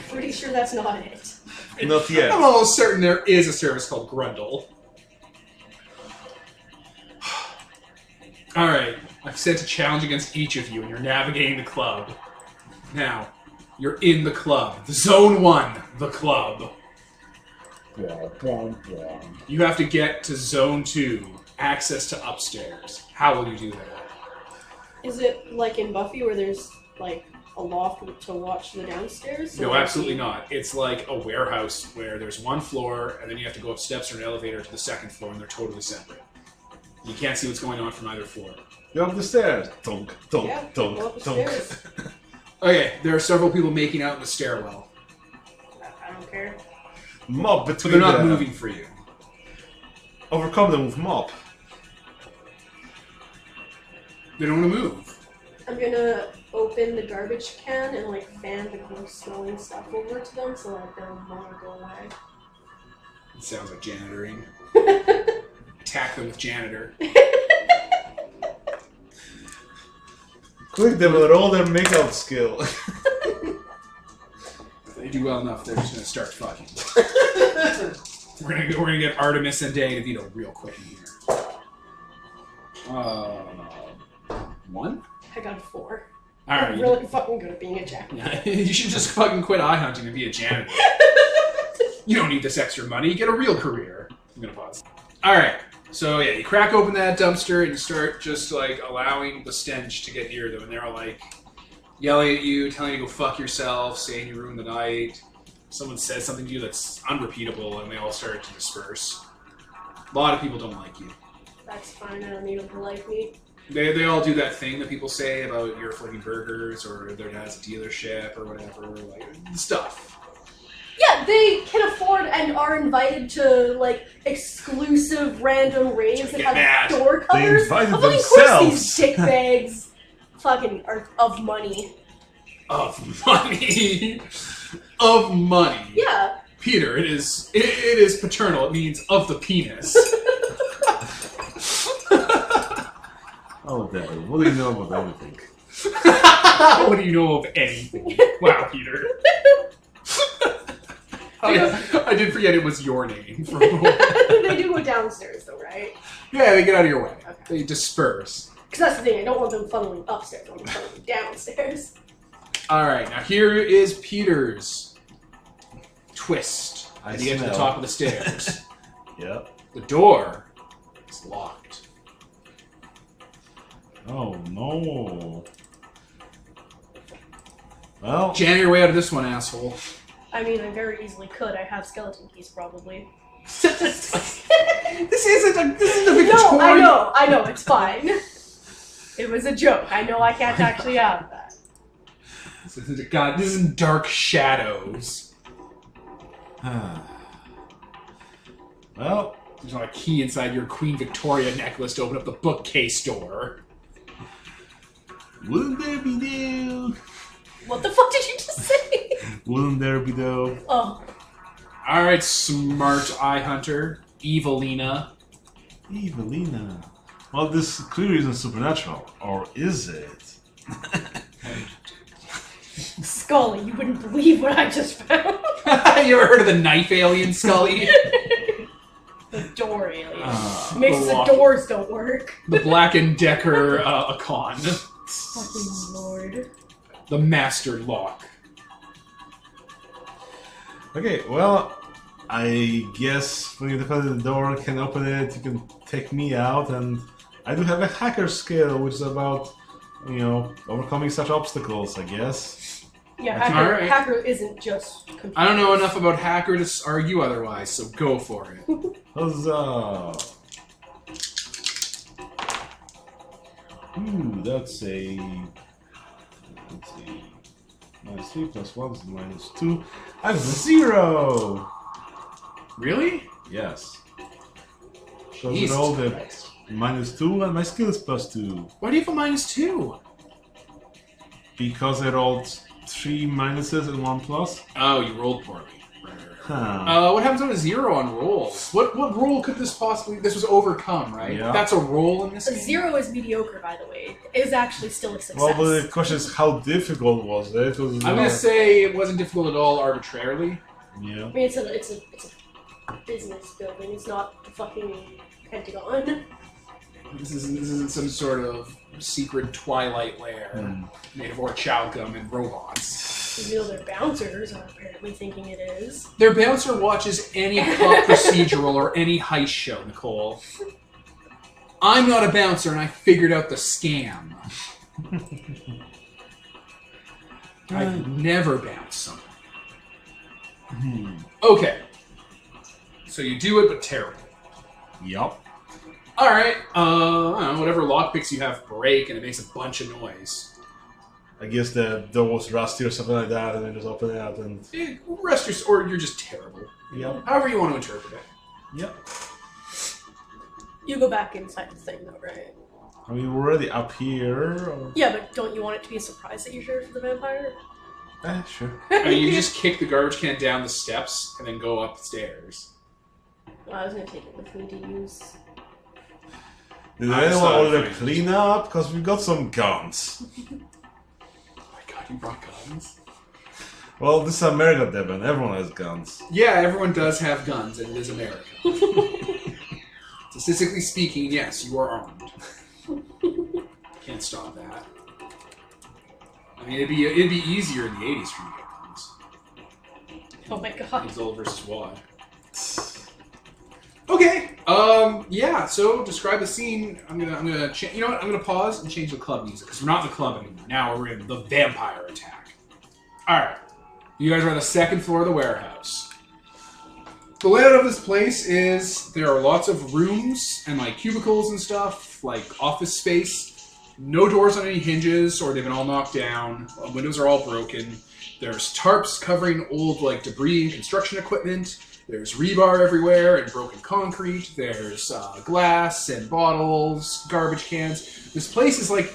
Pretty sure that's not it. Not yet. I'm almost certain there is a service called Grundle. Alright, I've sent a challenge against each of you, and you're navigating the club. Now, you're in the club. The Zone 1, the club. You have to get to Zone 2, access to upstairs. How will you do that? Is it like in Buffy where there's like a loft to watch the downstairs? No, absolutely not. It's like a warehouse where there's one floor, and then you have to go up steps or an elevator to the second floor, and they're totally separate. You can't see what's going on from either floor. Go up the stairs. Tunk, tunk, Yeah, tunk, go up the tunk. stairs. Okay, there are several people making out in the stairwell, I don't care. Mop but between they're not them. moving for you. Overcome them with mop. They don't want to move. I'm gonna open the garbage can and like fan the gross smelling stuff over to them so like they'll want to go away. It sounds like janitoring. Attack them with janitor. Quick them with all their makeout skill. If they do well enough, they're just gonna start fucking. We're gonna get Artemis and Day to Vito real quick in here. 1? I got a 4. Alright. I'm really fucking good at being a jack. Yeah, you should just fucking quit iHunting and be a janitor. You don't need this extra money. Get a real career. I'm gonna pause. Alright, so yeah, you crack open that dumpster and you start just like allowing the stench to get near them, and they're all like yelling at you, telling you to go fuck yourself, saying you ruined the night. Someone says something to you that's unrepeatable, and they all start to disperse. A lot of people don't like you. That's fine, I don't need them to like me. They all do that thing that people say about your flipping burgers or their dad's dealership or whatever, like stuff. Yeah, they can afford and are invited to like exclusive random raves that Get have mad. door They covers. invited Of course themselves. these dickbags fucking are of money. Of money. Of money. Yeah. Peter, it is paternal. It means of the penis. Oh, Daddy, what do you know about everything? What do you know of anything? Wow, Peter. I did forget it was your name. For a moment. They do go downstairs though, right? Yeah, they get out of your way. Okay. They disperse. Because that's the thing, I don't want them funneling upstairs, I want them funneling downstairs. Alright, now here is Peter's twist. I At the edge of the smell. top of the stairs. Yep. The door is locked. Oh, no. Well, Jam your way out of this one, asshole. I mean, I very easily could. I have skeleton keys, probably. This isn't a Victorian. No, I know, it's fine. It was a joke. I know I can't actually have that. God, this isn't Dark Shadows. well, There's not a key inside your Queen Victoria necklace to open up the bookcase door. wouldn't there be though? What the fuck did you just say? Wouldn't there be though? Oh, Alright, smart eye hunter. Evelina. Evelina. Well, this clearly isn't supernatural. Or is it? Scully, you wouldn't believe what I just found. You ever heard of the knife alien, Scully? The door alien. Ah, Makes the the lock. doors don't work. The Black & Decker Icon. Fucking lord. The master lock. Okay, well, I guess when you defend the door and can open it, you can take me out, and I do have a hacker skill, which is about, you know, overcoming such obstacles, I guess. Yeah, That's hacker, alright. hacker isn't just computer. I don't know enough about hacker to argue otherwise, so go for it. Huzzah! Ooh, that's a... Let's see... -3 plus 1 is -2. I got a 0! Really? Yes. So with Jesus all the Christ. -2 and my skill is +2. Why do you have a -2? Because I rolled 3 minuses and 1 plus. Oh, you rolled poorly. Huh. What happens on a 0 on rolls? What roll could this possibly... This was overcome, right? Yeah. That's a roll in this A game? 0 is mediocre, by the way. It is actually still a success. Well, but the question is, how difficult was it? I'm going to say it wasn't difficult at all arbitrarily. Yeah. I mean, it's a business building. It's not the fucking Pentagon. This isn't some sort of secret Twilight lair made of orichalcum and robots. You know, their bouncers are apparently thinking it is. Their bouncer watches any cop procedural or any heist show, Nicole. I'm not a bouncer, and I figured out the scam. I've never bounced someone. Okay. So you do it, but terrible. Yup. Alright, I don't know, whatever lockpicks you have break, and it makes a bunch of noise. I guess the door was rusty or something like that, and I just open it up and... Rest your... or you're just terrible. Yep. However you want to interpret it. Yep. You go back inside the thing, though, right? I mean, we're already up here. Or... Yeah, but don't you want it to be a surprise that you're here for the vampire? Sure. I mean, you just kick the garbage can down the steps and then go upstairs. Well, I was gonna take it with me to use. Did I anyone saw it order first. clean up? Because we got some guns. Oh my god, you brought guns? Well, this is America, Devin. Everyone has guns. Yeah, everyone does have guns, and it is America. Statistically speaking, yes, you are armed. Can't stop that. I mean, it'd be easier in the 80s for you to get guns. Oh my god. Exalt versus Wad. Okay. Yeah. So describe the scene. I'm gonna you know what? I'm gonna pause and change the club music because we're not in the club anymore. Now we're in the vampire attack. All right. You guys are on the second floor of the warehouse. The layout of this place is there are lots of rooms and like cubicles and stuff, like office space. No doors on any hinges, or they've been all knocked down. Windows are all broken. There's tarps covering old like debris and construction equipment. There's rebar everywhere and broken concrete. There's glass and bottles, garbage cans. This place is like,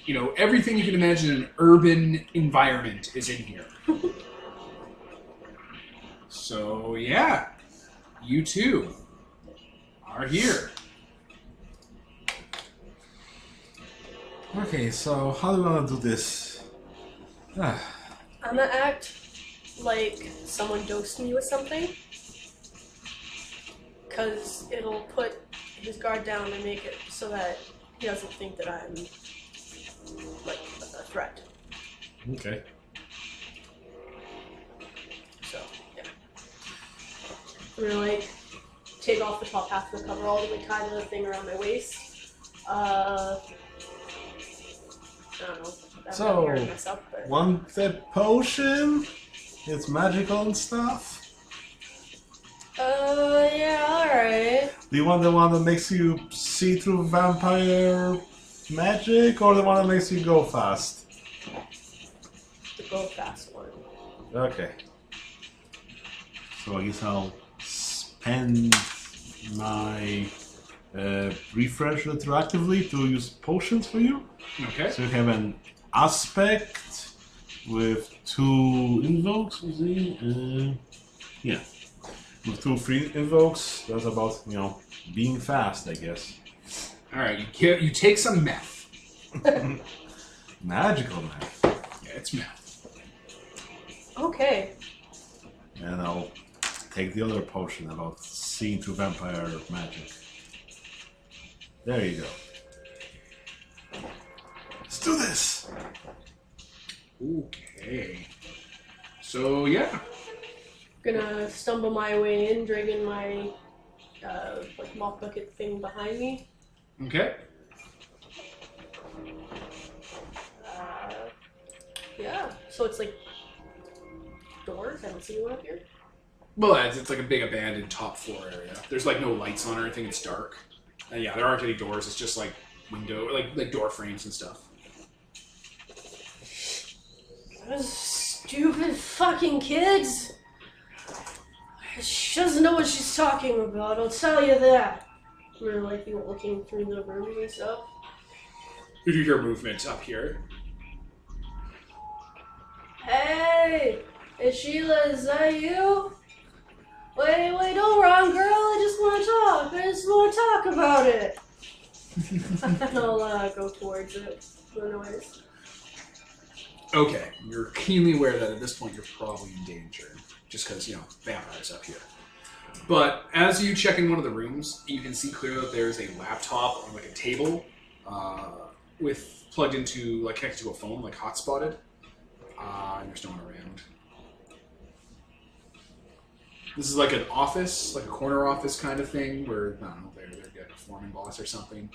you know, everything you can imagine an urban environment is in here. So, yeah. You two are here. Okay, so how do we want to do this? I'm gonna act like someone dosed me with something. Because it'll put his guard down and make it so that he doesn't think that I'm, like, a threat. Okay. So, yeah. I'm gonna, like, take off the top half of the coverall and, like, tie the thing around my waist. I don't know. That So, might hurt myself, but... Want the potion? It's magical and stuff. Yeah, alright. Do you want the one that makes you see through vampire magic, or the one that makes you go fast? The go fast one. Okay. So I guess I'll spend my refresh retroactively to use potions for you. Okay. So you have an aspect with 2 invokes, you see? Yeah. With 2 free invokes, that's about, you know, being fast, I guess. Alright, you take some meth. Magical meth. Yeah, it's meth. Okay. And I'll take the other potion about seeing through vampire magic. There you go. Let's do this! Okay. So, yeah. Gonna stumble my way in, dragging my like mop bucket thing behind me. Okay. Yeah. So it's like doors. I don't see anyone up here. Well, it's like a big abandoned top floor area. There's like no lights on or anything. It's dark. Yeah, there aren't any doors. It's just like window, like door frames and stuff. Those stupid fucking kids. She doesn't know what she's talking about, I'll tell you that. We're like looking through the rooms and stuff. You do hear movement up here. Hey, Sheila, is that you? Wait, don't run, girl. I just want to talk about it. And I'll go towards it. The noise. Okay, you're keenly aware that at this point you're probably in danger, just because, vampires up here. But as you check in one of the rooms, you can see clearly that there's a laptop on, like, a table with plugged into, like, connected to a phone, like, hotspotted. And there's no one around. This is like an office, like a corner office kind of thing, where, I don't know, they're getting a foreman boss or something.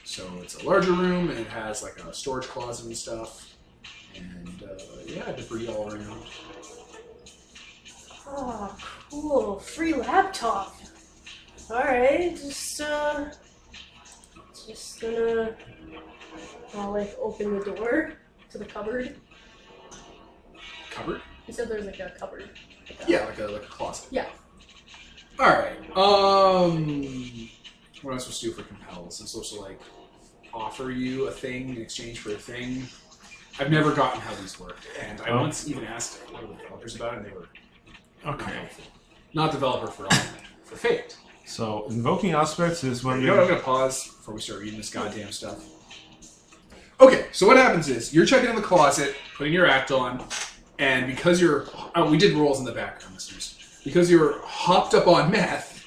So it's a larger room, and it has, like, a storage closet and stuff. And, debris all around. Oh, cool. Free laptop. Alright, just gonna, I'll, like, open the door to the cupboard. Cupboard? You said there's, like, a cupboard. Yeah, like a closet. Yeah. Alright, what am I supposed to do for compels? I'm supposed to, like, offer you a thing in exchange for a thing. I've never gotten how these worked, and I once even asked one of the developers about it, and they were not developer for Fate. So, invoking aspects is when I'm going to pause before we start reading this goddamn stuff. Okay, so what happens is, you're checking in the closet, putting your act on, and because you're... we did rolls in the background, listeners. Because you're hopped up on meth,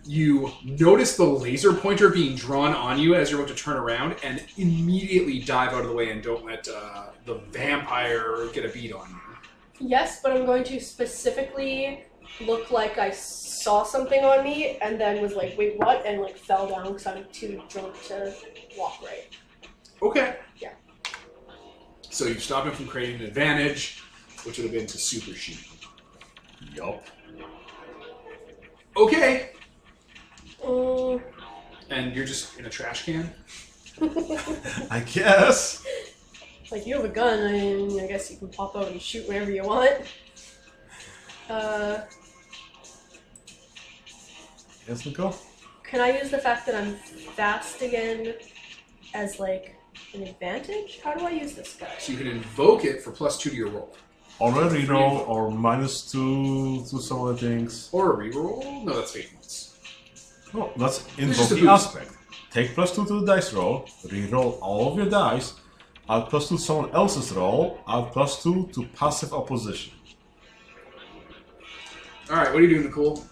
you notice the laser pointer being drawn on you as you're about to turn around, and immediately dive out of the way and don't let the vampire get a beat on you. Yes, but I'm going to specifically look like I saw something on me, and then was like, wait, what? And, like, fell down because I'm too drunk to walk right. Okay. Yeah. So you stop him from creating an advantage, which would have been to super shoot. Yup. Okay. And you're just in a trash can? I guess. Like, you have a gun, I guess you can pop out and shoot whenever you want. Yes, Nicole? Can I use the fact that I'm fast again as, like, an advantage? How do I use this guy? So you can invoke it for +2 to your roll. Already roll or -2 to some of the things. Or a reroll? No, that's fate points. No, that's just invoking a boost. aspect. Take +2 to the dice roll, re-roll all of your dice, add +2 to someone else's roll, add +2 to passive opposition. Alright, what are you doing, Nicole?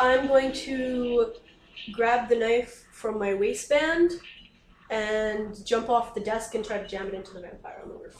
I'm going to grab the knife from my waistband and jump off the desk and try to jam it into the vampire on the roof.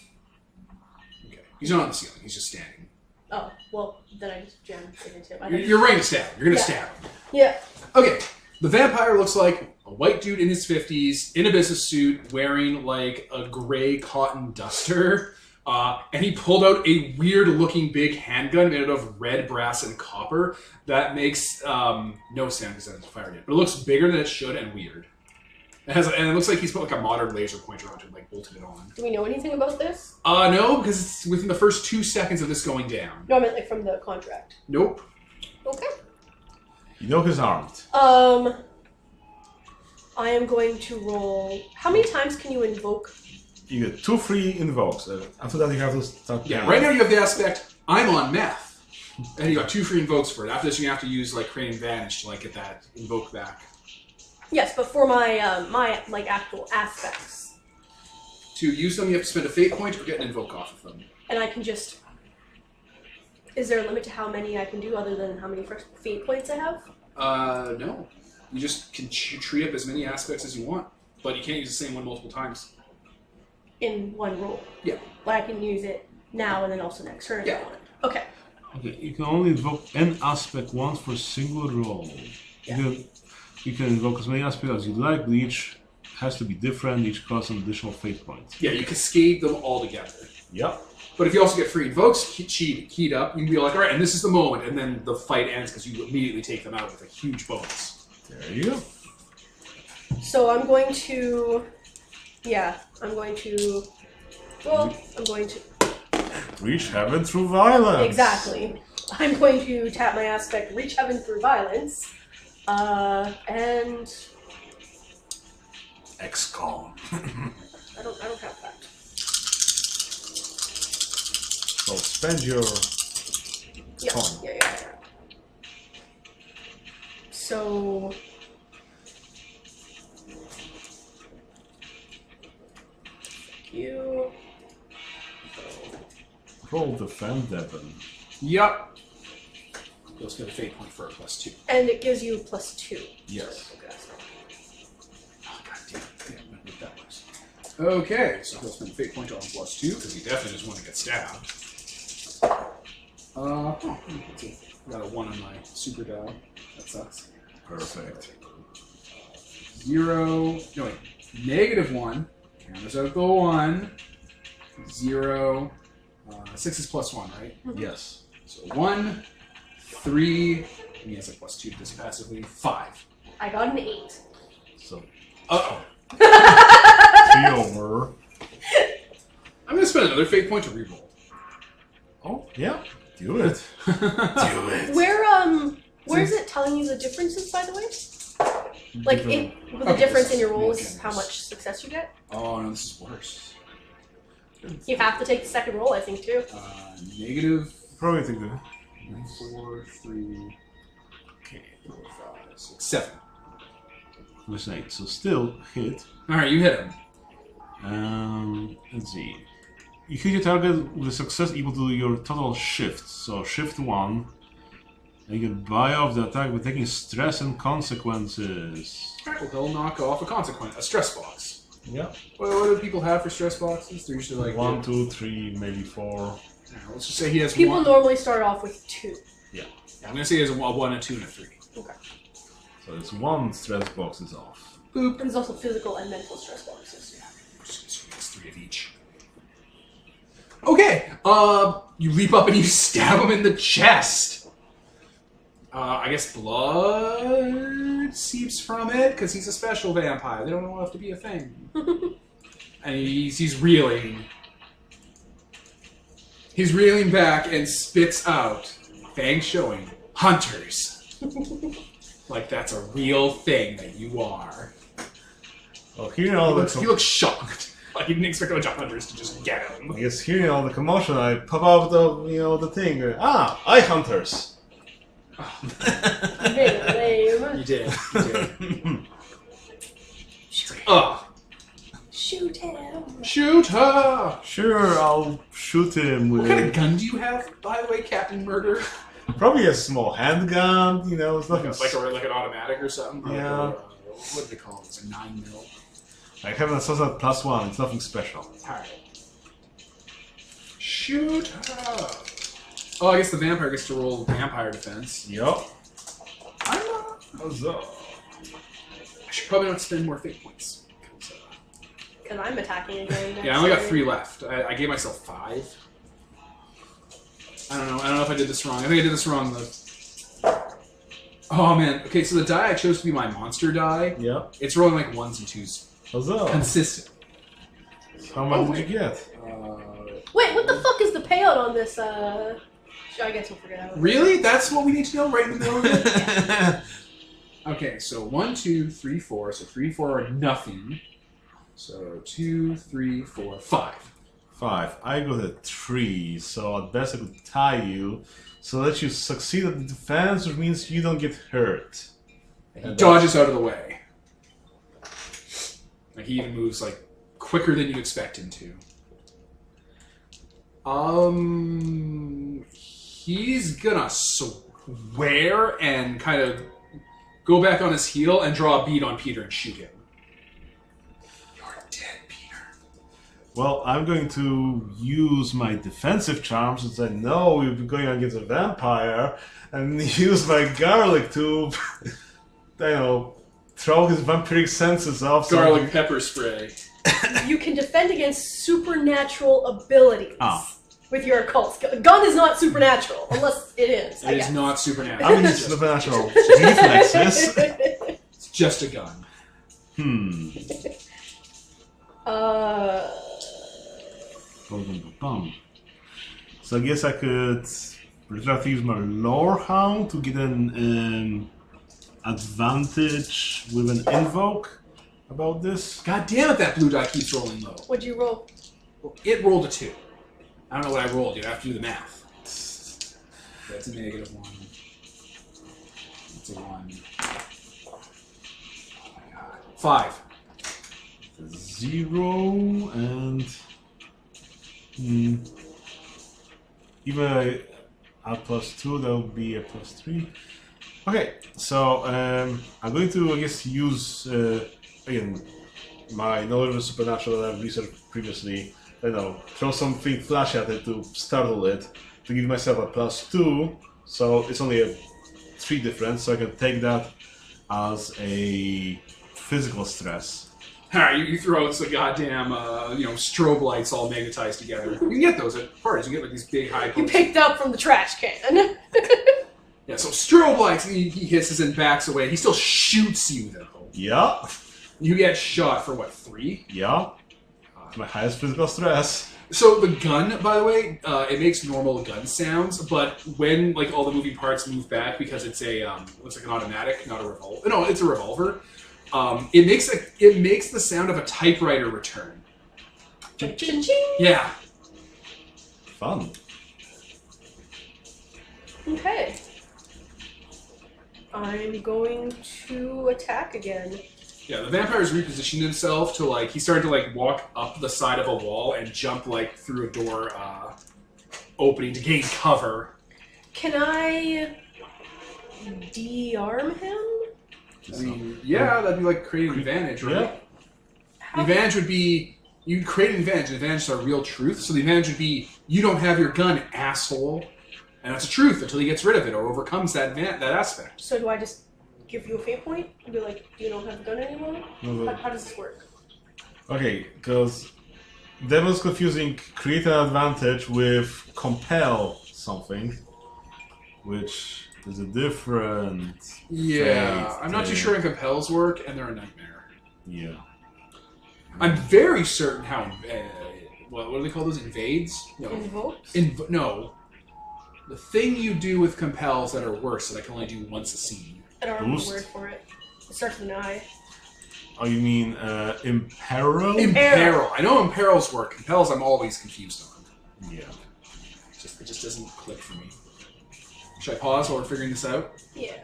Okay. He's not on the ceiling, he's just standing. Oh, well, then I just jam it into him. You're ready to stab him. You're going to stab him. Yeah. Okay. The vampire looks like a white dude in his 50s, in a business suit, wearing like a gray cotton duster. And he pulled out a weird-looking big handgun made out of red, brass, and copper that makes no sound because it hasn't fired yet. But it looks bigger than it should and weird. And it looks like he's put like a modern laser pointer onto it, like bolted it on. Do we know anything about this? No, because it's within the first 2 seconds of this going down. No, I meant like from the contract. Nope. Okay. You know he's armed. I am going to roll... How many times can you invoke? You get 2 free invokes. After that you have to start... Yeah, right now you have the aspect, I'm on meth. And you got 2 free invokes for it. After this, you have to use like creating advantage to like get that invoke back. Yes, but for my my like actual aspects. To use them, you have to spend a fate point or get an invoke off of them. And I can just... Is there a limit to how many I can do other than how many fate points I have? No. You just can treat up as many aspects as you want, but you can't use the same one multiple times. In one roll? Yeah. But I can use it now and then also next turn if I want. Okay. Okay, you can only invoke an aspect once for a single roll. Yeah. You can invoke as many aspects as you like, but each has to be different, each costs an additional fate points. Yeah, you cascade them all together. Yep. But if you also get free invokes keyed up, you can be like, alright, and this is the moment, and then the fight ends because you immediately take them out with a huge bonus. There you go. So I'm going to... Yeah, I'm going to Well, I'm going to... Reach heaven through violence. Exactly. I'm going to tap my aspect, reach heaven through violence, and... XCOM. I don't have that. So spend your Yeah. coin. Yeah. So... You... Roll defend Devon. Yup. Let's get a fate point for a +2. And it gives you +2. Yes. Okay, that's not... Oh, god damn it. Yeah, I'm gonna make that worse. Okay, so he'll spend a fate point on +2, because he definitely doesn't want to get stabbed. Got a 1 on my super die. That sucks. Perfect. 0. No, wait. -1. Cancels out the 1. 0. 6 is +1, right? Yes. So 1, 3. And he has a +2 to this passively. 5. I got an 8. So Uh-oh. 3 over. I'm gonna spend another fate point to reroll. Oh yeah. Do it. Do it. Where is it telling you the differences, by the way? Like, the difference in your rolls is how much success you get? Oh no, this is worse. You have to take the second roll, I think, too. Negative Probably think that. 4, 3, okay, 4, 5, 6, 7. Plus 8. So still hit. Alright, you hit him. Let's see. You hit your target with a success equal to your total shift. So shift 1. And you can buy off the attack by taking stress and consequences. Alright, well, he'll knock off a stress box. Yeah. What do people have for stress boxes? They're usually like 1, 2, 3, maybe 4. Let's just say he has People 1. normally start off with 2. Yeah. I'm gonna say he has a 1, a 2, and a 3. Okay. So it's 1 stress box is off. Boop. And there's also physical and mental stress boxes. It's 3 of each. Okay. You leap up and you stab him in the chest. I guess blood seeps from it because he's a special vampire. They don't want it to be a thing. And he's reeling. He's reeling back and spits out, fangs showing, hunters. Like that's a real thing that you are. Well, hearing all He looks shocked. Like he didn't expect a bunch of hunters to just get him. I guess hearing all the commotion, I pop out the the thing. iHunters. Very lame. You did. Shoot him. Oh, Shoot him. shoot her! Sure, I'll shoot him with What kind of gun do you have, by the way, Captain Murder? probably a small handgun. It's nothing. Like an automatic or something? Yeah. What do they call it? It's a 9mm. I have an assassin +1. It's nothing special. Alright. Shoot her! Oh, I guess the vampire gets to roll vampire defense. Yup. I'm not. Huzzah. I should probably not spend more fate points. Because I'm attacking again. Yeah, I only got 3 left. I gave myself 5. I don't know if I did this wrong. I think I did this wrong though. Oh man. Okay, so the die I chose to be my monster die, Yep. it's rolling like 1s and 2s. Huzzah. Consistent. How much did you get? Wait, what the fuck is the payout on this? I guess we'll figure it out. Really? That's what we need to know right in the middle of it? Okay, so 1, 2, 3, 4. So 3, 4 are nothing. So 2, 3, 4, 5. 5. I got a 3, so at best I could tie you, so that you succeed at the defense, which means you don't get hurt. He dodges out of the way. Like he even moves like quicker than you expect him to. He's gonna swear and kind of go back on his heel and draw a bead on Peter and shoot him. You're dead, Peter. Well, I'm going to use my defensive charm since I know we've been going against a vampire, and use my garlic to, throw his vampiric senses off. Garlic pepper spray. You can defend against supernatural abilities Oh. with your occult skill. Gun is not supernatural, unless it is. It is not supernatural. I mean, it's supernatural reflexes. It's just a gun. So I guess I could try to use my lore hound to get an advantage with an invoke about this. God damn it, that blue die keeps rolling low. What'd you roll? It rolled a 2. I don't know what I rolled, dude. I have to do the math. That's a -1. That's a 1. Oh my god. 5. 0 and even a +2, that would be a +3. Okay, so I'm going to, I guess, use again my knowledge of supernatural that I've researched previously. I know, throw something flash at it to startle it to give myself a +2. So it's only a 3 difference, so I can take that as a physical stress. Alright, you throw out some goddamn, strobe lights all magnetized together. You can get those at parties. You get like these big high You posts. picked up from the trash can. Yeah, so strobe lights, he hisses and backs away. He still shoots you, though. Yeah, You get shot for, what, 3? yeah. My highest physical stress. So the gun, by the way, it makes normal gun sounds, but when like all the moving parts move back because it's a looks like an automatic, not a revolver. No, it's a revolver. It makes the sound of a typewriter return. Ching, ching, ching. Yeah. Fun. Okay. I'm going to attack again. Yeah, the vampire's repositioned himself to like he started to like walk up the side of a wall and jump like through a door opening to gain cover. Can I de-arm him? I mean, yeah, that'd be like creating advantage, right? Yeah. The advantage would be you create an advantage. The advantage is our real truth. So the advantage would be you don't have your gun, asshole, and that's a truth until he gets rid of it or overcomes that aspect. So do I just give you a fate point? And be like, you don't have a gun anymore? No, How does this work? okay, because that was confusing. Create an advantage with compel something, which is a different. Yeah, fate I'm not too thing. sure how compels work, and they're a nightmare. Yeah. I'm very certain how. What do they call those? Invades? No. Invokes? No. The thing you do with compels that are worse that I can only do once a scene. I don't remember Boost? the word for it. It starts with an I. Oh, you mean imperil? Imperil. I know imperils work. Compels I'm always confused on. Yeah. It just doesn't click for me. Should I pause while we're figuring this out? Yeah.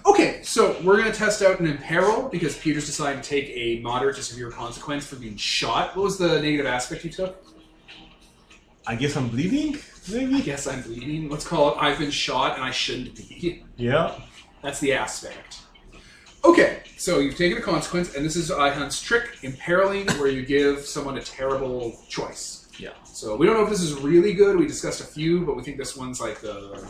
Okay, so we're going to test out an imperil because Peter's decided to take a moderate to severe consequence for being shot. What was the negative aspect you took? I guess I'm bleeding, I maybe? guess I'm bleeding. Let's call it I've been shot and I shouldn't be. Yeah. That's the aspect. Okay, so you've taken a consequence, and this is iHunt's trick, imperiling, where you give someone a terrible choice. Yeah. So we don't know if this is really good. We discussed a few, but we think this one's like the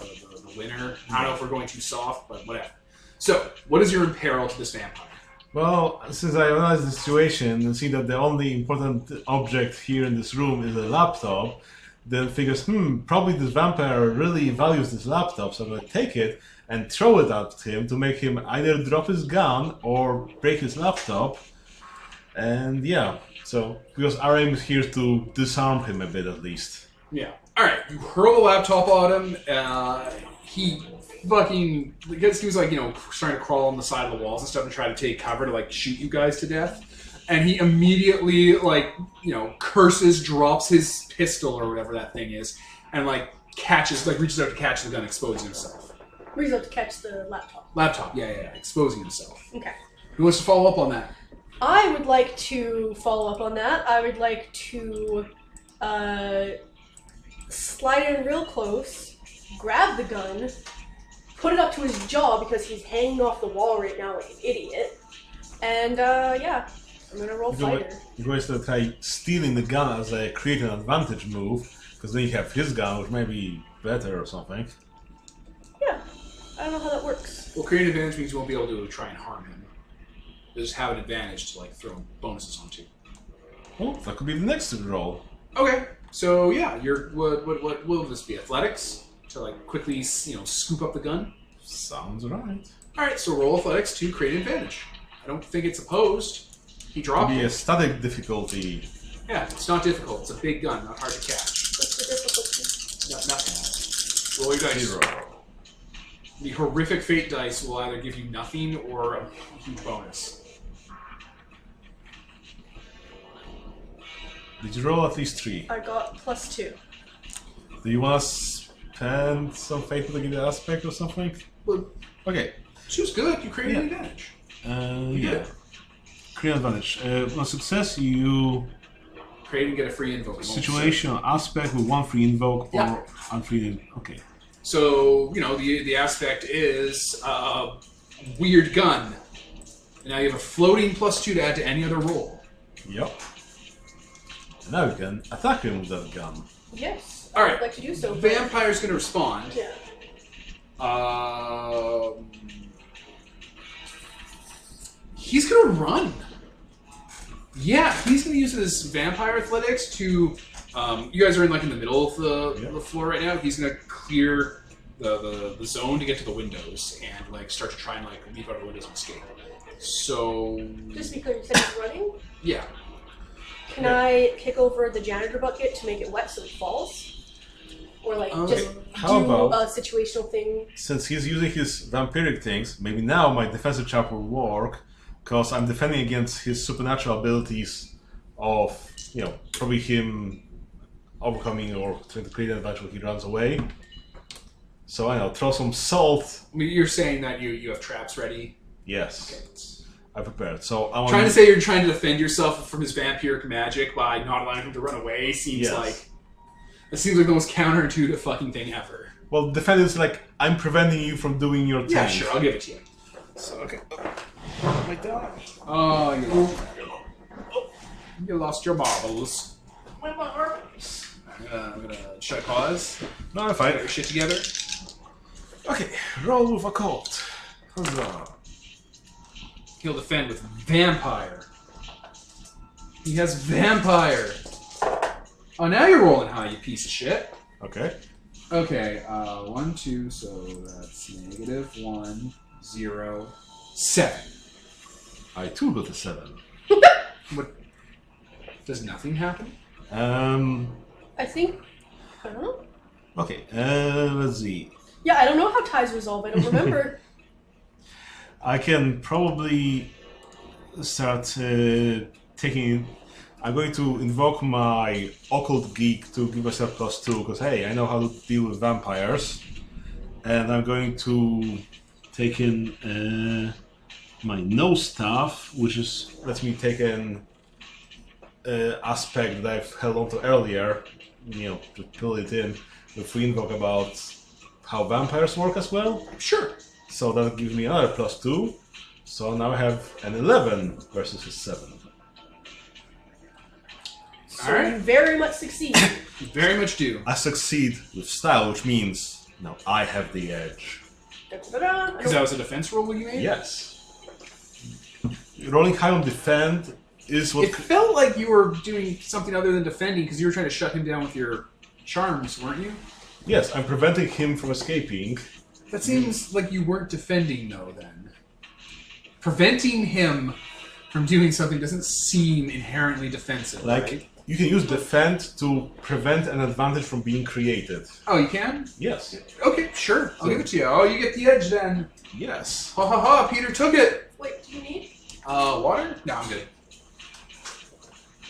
winner. I don't know if we're going too soft, but whatever. So, what is your imperil to this vampire? Well, since I analyzed the situation and see that the only important object here in this room is a laptop, then figures, probably this vampire really values this laptop, so I'm gonna take it and throw it at him to make him either drop his gun or break his laptop. And yeah, so, because our aim is here to disarm him a bit at least. Yeah. Alright, you hurl the laptop at him. He fucking... Because he was like, trying to crawl on the side of the walls and stuff and try to take cover to, like, shoot you guys to death. And he immediately, curses, drops his pistol or whatever that thing is, and, reaches out to catch the gun, exposing himself. Reaches out to catch the laptop. Laptop, yeah, exposing himself. Okay. Who wants to follow up on that? I would like to follow up on that. I would like to slide in real close, grab the gun, put it up to his jaw because he's hanging off the wall right now like an idiot. And I'm gonna roll fighter. You're going to try stealing the gun as a create an advantage move, because then you have his gun, which may be better or something. Yeah, I don't know how that works. Well, create an advantage means you won't be able to try and harm him. You'll just have an advantage to throw bonuses onto. Oh, that could be the next roll. Okay, so yeah, what will this be? Athletics to quickly scoop up the gun. Sounds right. All right, so roll athletics to create an advantage. I don't think it's opposed. He dropped Could be it. a static difficulty. Yeah, it's not difficult. It's a big gun, not hard to catch. What's the difficulty? Nothing. Roll your dice. 0. The horrific fate dice will either give you nothing or a huge bonus. Did you roll at least 3? I got +2. Do you want to spend some fate to get the aspect or something? Well, Okay. she was good. You created an advantage. Yeah. Create advantage. On success, you Create and get a free invoke. situational aspect with 1 free invoke or Yeah. unfree. Okay. So, you know, the aspect is weird gun. And now you have a floating +2 to add to any other roll. Yep. Now you can attack him with that gun. Yes. All right. I'd like to do so. Vampire's going to respond. Yeah. He's going to run. Yeah, he's going to use his vampire athletics to. You guys are in the middle of the floor right now. He's going to clear the zone to get to the windows and start to try and leap out of the windows and escape. So. Just because you said he's running, Yeah. can I kick over the janitor bucket to make it wet so it falls? Or just How do about- a situational thing? Since he's using his vampiric things, maybe now my defensive chop will work, because I'm defending against his supernatural abilities of, probably him overcoming or trying to create an advantage when he runs away. So I know, throw some salt. I mean, you're saying that you have traps ready. Yes, Okay. I prepared. So I want Trying to say you're trying to defend yourself from his vampiric magic by not allowing him to run away seems like the most counterintuitive fucking thing ever. Well, defend is I'm preventing you from doing your thing. Yeah, sure, I'll give it to you. So, okay. Like that. Oh, you lost your marbles. My marbles. I'm gonna should I pause? No, I'm Get fine. your shit together. Okay, roll with a cult. Huzzah. He'll defend with vampire. He has vampire. Oh, now you're rolling high, you piece of shit. Okay. Okay, 1, 2, so that's -1, 0, 7. I too got a 7. What? Does nothing happen? I think. I don't know. Okay, let's see. Yeah, I don't know how ties resolve. I don't remember. I can probably start taking. I'm going to invoke my occult geek to give myself +2 because hey, I know how to deal with vampires, and I'm going to take in my nose staff, which is lets me take an aspect that I've held onto earlier, to fill it in with free invoke about how vampires work as well. Sure. So that gives me another +2. So now I have an 11 versus his 7. So Alright. you very much succeed. You very much do. I succeed with style, which means now I have the edge. Da-da-da-da. Because that was a defense roll you made? Yes. Rolling high on defend is what. It felt like you were doing something other than defending because you were trying to shut him down with your charms, weren't you? Yes, I'm preventing him from escaping. That seems like you weren't defending, though, then. Preventing him from doing something doesn't seem inherently defensive, right? You can use defend to prevent an advantage from being created. Oh, you can? Yes. Okay, sure. I'll give it to you. Oh, you get the edge, then. Yes. Ha ha ha, Peter took it! Wait, do you need? Water? No, I'm good.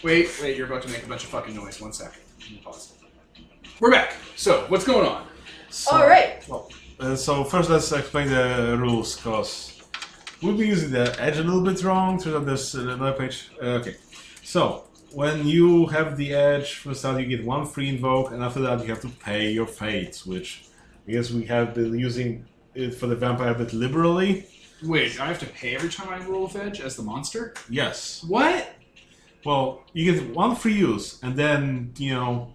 Wait, you're about to make a bunch of fucking noise. 1 second. Let me pause. We're back. So, what's going on? So, Alright. So first let's explain the rules, because we'll be using the edge a little bit wrong. Turns out there's another page. Okay. So, when you have the edge, from the start you get 1 free invoke, and after that you have to pay your fates, which I guess we have been using it for the vampire a bit liberally. Wait, I have to pay every time I roll with edge as the monster? Yes. What? Well, you get 1 free use, and then, you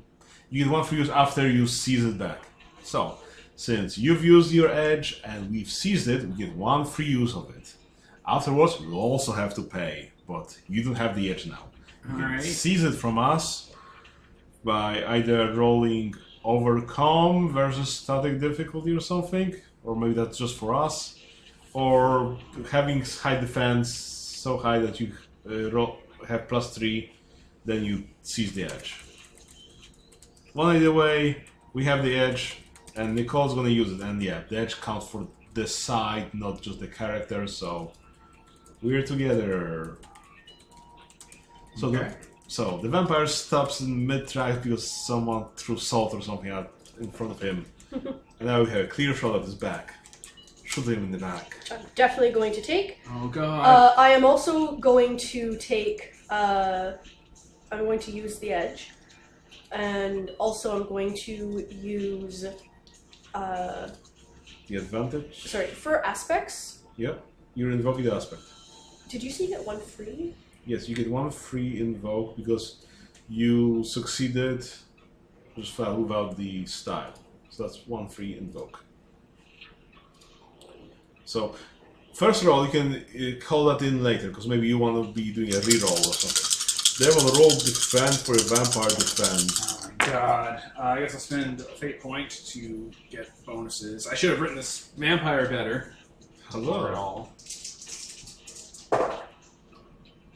get 1 free use after you seize it back. So, since you've used your edge and we've seized it, we get 1 free use of it. Afterwards, you also have to pay, but you don't have the edge now. You can Alright. seize it from us by either rolling overcome versus static difficulty or something, or maybe that's just for us, or having high defense so high that you have +3, then you seize the edge. One either way, we have the edge, and Nicole's gonna use it. And yeah, the edge counts for the side, not just the character. So we're together. So Okay. the vampire stops in mid-track because someone threw salt or something out in front of him, and now we have a clear shot of his back. Shoot him in the back. I'm definitely going to take. Oh god. I am also going to take. I'm going to use the edge, and also I'm going to use. The advantage? Sorry, for aspects. Yep. You're invoking the aspect. Did you say you get one free? Yes, you get one free invoke because you succeeded just without the style. So that's one free invoke. So, first roll, you can call that in later because maybe you want to be doing a reroll or something. Then on the roll defend for a vampire defend. Oh my god. I guess I'll spend a fate point to get bonuses. I should have written this vampire better. Hello. Or at all.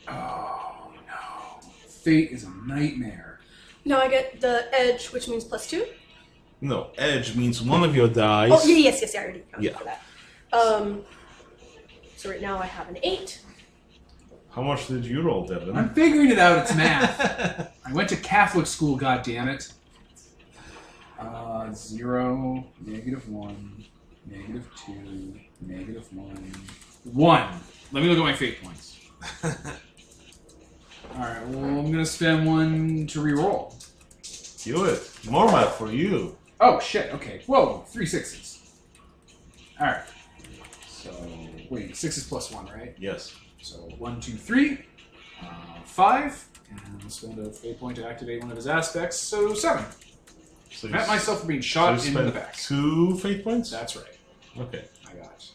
Oh no. Fate is a nightmare. No, I get the edge, which means +2. No, edge means one of your dice. Oh, yes, I already counted Yeah. for that. So right now I have an 8. How much did you roll, Devin? I'm figuring it out, it's math. I went to Catholic school, goddammit. 0, -1, -2, -1. 1. Let me look at my fate points. Alright, well, I'm gonna spend one to re-roll. Do it. More math for you. Oh, shit, okay. Whoa, 3 6s. Alright. So, wait, 6 is +1, right? Yes. So 1, 2, 3, 5, and I'll spend a fate point to activate one of his aspects, so 7. So Met myself for being shot so in you the spent back. 2 fate points? That's right. Okay. I got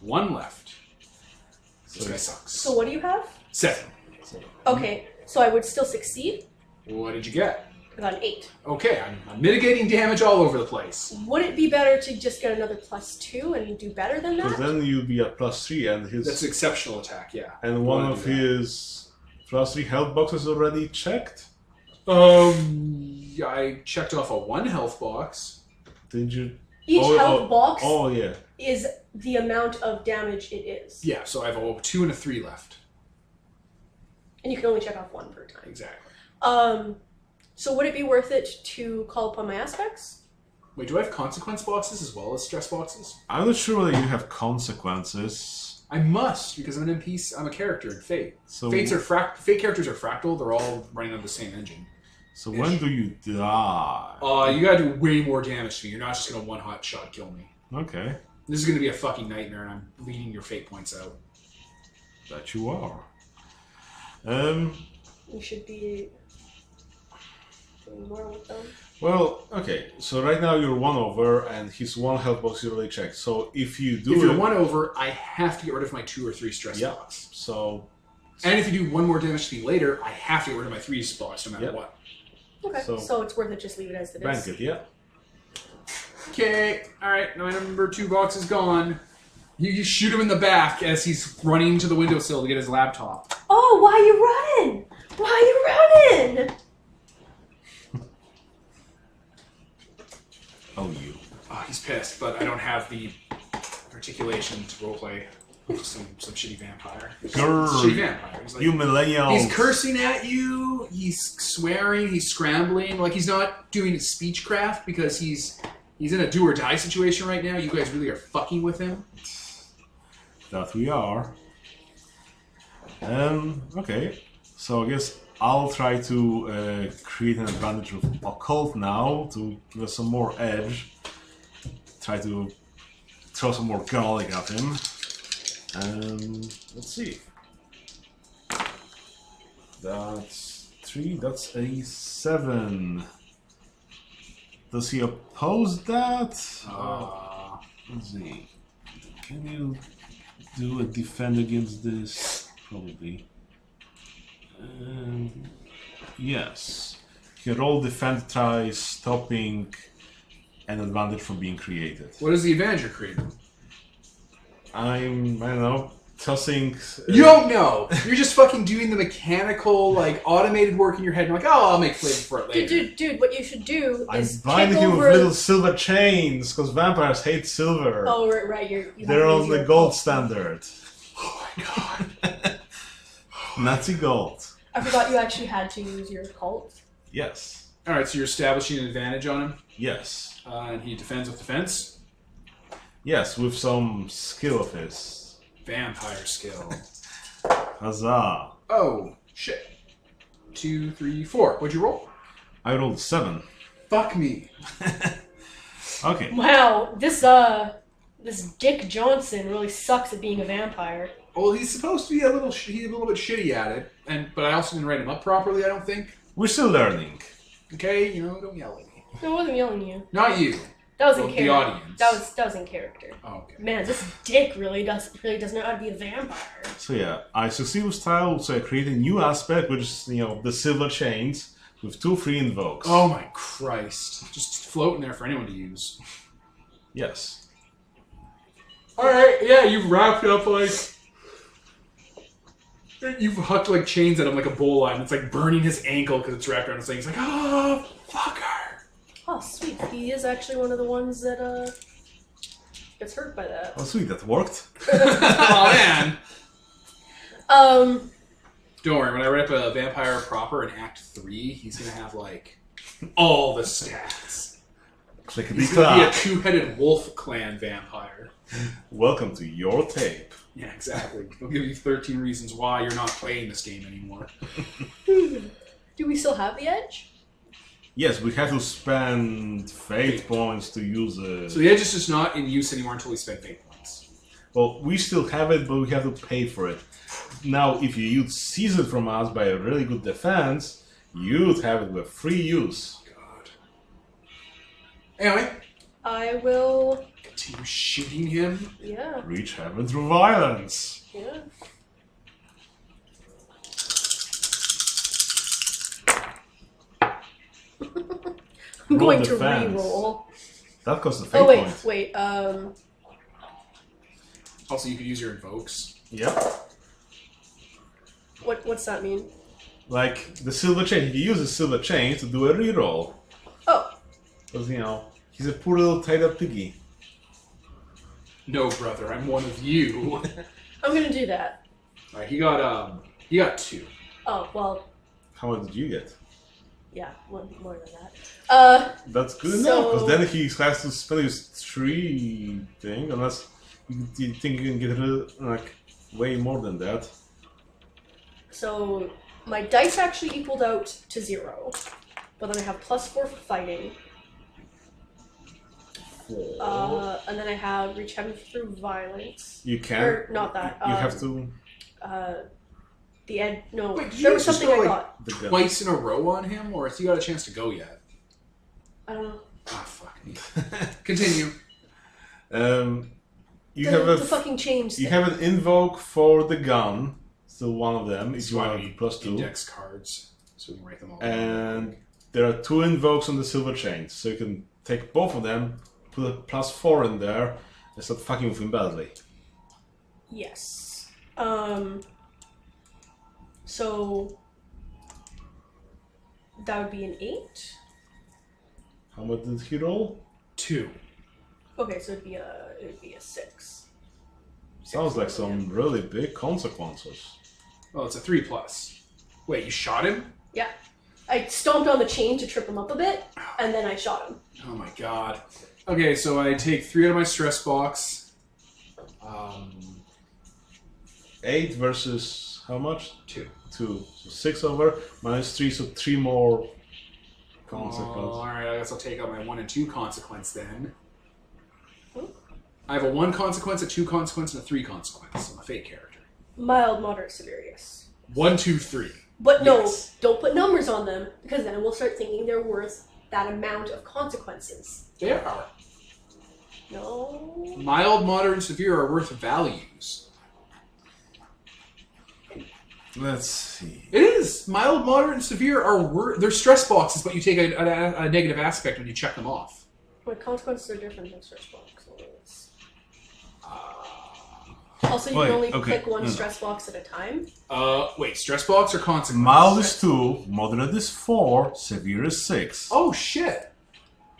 1 left. This So guy you- sucks. So what do you have? 7. Okay, so I would still succeed. What did you get? I got an 8. Okay, I'm mitigating damage all over the place. Would it be better to just get another +2 and do better than Because that? then you'd be at +3 and his That's an exceptional attack, yeah. and one Wanna of do that. his +3 health boxes already checked. I checked off a 1 health box. Did you? Each health box Oh yeah. is the amount of damage it is. Yeah, so I have a 2 and a 3 left. And you can only check off 1 per time. Exactly. So would it be worth it to call upon my aspects? Wait, do I have consequence boxes as well as stress boxes? I'm not sure whether you have consequences. I must, because I'm an NPC. I'm a character in Fate. So Fate characters are fractal. They're all running on the same engine. So when do you die? You gotta do way more damage to me. You're not just gonna one-hot shot kill me. Okay, This is gonna be a fucking nightmare, and I'm bleeding your fate points out. that you are. You should be doing more with them. Well, okay. So right now you're 1 over, and his 1 health box is already checked. So if you do If you're it, 1 over, I have to get rid of my 2 or 3 stress Yeah. box. so And if you do 1 more damage to me later, I have to get rid of my 3 spots no matter Yep. what. Okay, So- so it's worth it, just leave it as it is. bank it, yeah. Okay, alright, my number 2 box is gone. You shoot him in the back as he's running to the windowsill to get his laptop. Oh, why are you running? Why are you running? Oh, you. Oh, he's pissed, but I don't have the articulation to roleplay some shitty vampire. Grrr. Shitty vampire. He's like, You millennials. he's cursing at you, he's swearing, he's scrambling. Like, he's not doing speechcraft because he's in a do or die situation right now. You guys really are fucking with him. That we are. Okay. So I guess I'll try to create an advantage of occult now to give us some more edge. Try to throw some more garlic at him. Let's see. That's 3. That's a 7. Does he oppose that? Let's see. Can you do a defend against this? Probably. Yes. He roll defend, try stopping an advantage from being created. What is the advantage you're creating? I don't know, tossing. You don't know. You're just fucking doing the mechanical, like, automated work in your head. You're like, oh, I'll make flavor for it later. Dude, what you should do I'm is binding kick him over... with little silver chains because vampires hate silver. Oh, right. You They're have on the easier gold cult. standard. Oh my god. Nazi gold. I forgot you actually had to use your cult. Yes. Alright, so you're establishing an advantage on him, Yes. and he defends with defense. Yes, with some skill of his. Vampire skill. Huzzah. Oh, shit. 2, 3, 4. What'd you roll? I rolled 7. Fuck me. Okay. Wow, this Dick Johnson really sucks at being a vampire. Well, he's supposed to be a little bit shitty at it, but I also didn't write him up properly, I don't think. We're still learning. Okay, don't yell at me. I wasn't yelling at you. Not you. That was in The character. audience. That was in character. Oh, okay. Man, this Dick really doesn't know how to be a vampire. So yeah, I succeed with style, so I create a new aspect, which is, the silver chains, with 2 free invokes. Oh my Christ. Just floating there for anyone to use. Yes. Alright, yeah, you've wrapped up like... You've hooked like chains at him like a bowl line. It's like burning his ankle because it's wrapped around his thing. He's like, oh, fucker. Oh, sweet. He is actually one of the ones that gets hurt by that. Oh sweet, that worked. Oh man. Um, Don't worry, when I write up a vampire proper in Act 3, he's gonna have like all the stats. Clickety He's gonna be a clack. 2-headed wolf clan vampire. Welcome to your tape. Yeah, exactly. He'll give you 13 reasons why you're not playing this game anymore. do we still have the edge? Yes, we have to spend fate points to use it. So the edge is just not in use anymore until we spend fate points. Well, we still have it, but we have to pay for it. Now, if you use seize it from us by a really good defense, you'd have it with free use. God. Anyway, I will... continue shooting him. Yeah. Reach heaven through violence. Yeah. I'm Roll going to defense. re-roll. That costs a fate Oh, wait, point. wait. Also, you could use your invokes. Yep. What's that mean? Like the silver chain. If you use the silver chain to do a reroll. Oh. Because, he's a poor little tied up piggy. No, brother, I'm one of you. I'm gonna do that. Alright, he got 2. Oh, well, How much did you get? yeah, one more than that. That's good So- enough, because then he has to spend his 3 thing, unless you think you can get like way more than that. So my dice actually equaled out to 0, but then I have +4 for fighting. 4. And then I have reach heaven through violence. You can. Or not that. You have to. The ed. No, Wait, did you there was just something go, I like, got. The gun. Twice in a row on him, or has he got a chance to go yet? I don't know. Ah, fuck me. Continue. You have The a. fucking change. You thing. have an invoke for the gun. Still one of them. If That's you why want we +2. index cards, so we can write them all. And there are 2 invokes on the silver chain, so you can take both of them, put a +4 in there, and start fucking with him badly. Yes. So that would be an 8. How much did he roll? 2. Okay, so it would be a 6. Sounds like some really big consequences. Well, it's a 3+. Wait, you shot him? Yeah. I stomped on the chain to trip him up a bit, and then I shot him. Oh my god. Okay, so I take 3 out of my stress box. 8 versus how much? 2. 2. So 6 over, -3, so 3 more consequences. Alright, I guess I'll take out my 1 and 2 consequence then. Hmm? I have a 1 consequence, a 2 consequence, and a 3 consequence. I'm a fake character. Mild, moderate, severe, yes. 1, 2, 3. But no, Yes. don't put numbers on them, because then we'll start thinking they're worth that amount of consequences. They are. No. Mild, moderate, and severe are worth values. Let's see. It is. Mild, moderate, and severe are they're stress boxes, but you take a negative aspect when you check them off. But consequences are different than stress boxes. Also, you Wait, can only okay, click one no. stress box at a time. Wait, stress box or consequence? Mild is 2, moderate is 4, severe is 6. Oh shit.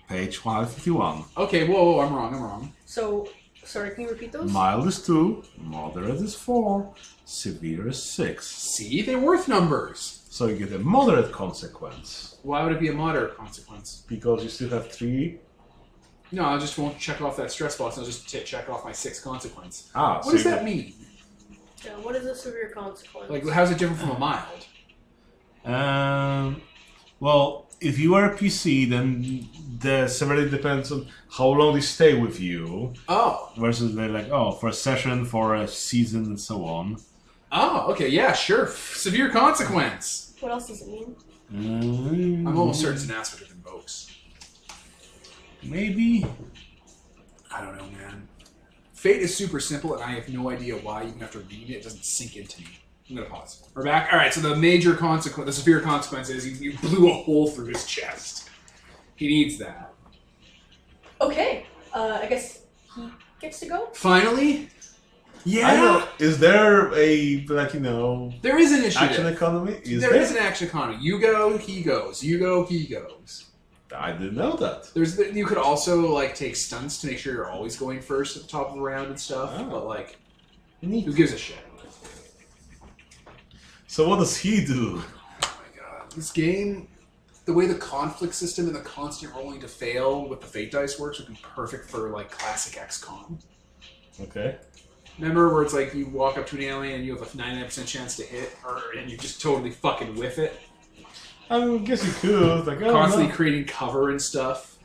Page 151. Okay, whoa, I'm wrong. So, sorry, can you repeat those? Mild is 2, moderate is 4, severe is 6. See, they're worth numbers. So you get a moderate consequence. Why would it be a moderate consequence? Because you still have 3. No, I just won't check off that stress box. I'll just check off my 6 consequence. Ah, What so does you that get- mean? Yeah, what is a severe consequence? Like, how's it different from a mild? Well, if you are a PC, then the severity depends on how long they stay with you. Oh. Versus they're like, oh, for a session, for a season, and so on. Oh, okay, yeah, sure. Severe consequence. What else does it mean? I'm almost certain it's an aspect of invokes. Maybe. I don't know, man. Fate is super simple, and I have no idea why. Even after reading it, it doesn't sink into me. I'm gonna pause. We're back. All right. So the major consequence, the severe consequence, is you blew a hole through his chest. He needs that. Okay, I guess he gets to go. Finally. Yeah. I don't know. Is there a, like, you know, There is an initiative. action economy? There is an action economy. You go, he goes. You go, he goes. I didn't know that. You could also like take stunts to make sure you're always going first at the top of the round and stuff. Oh. But like, Neat. who gives a shit? So what does he do? Oh my god, this game, the way the conflict system and the constant rolling to fail with the fate dice works would be perfect for like classic XCOM. Okay. Remember where it's like you walk up to an alien and you have a 99% chance to hit, and you just totally fucking whiff it? I guess you could. Like, oh, Constantly no. creating cover and stuff.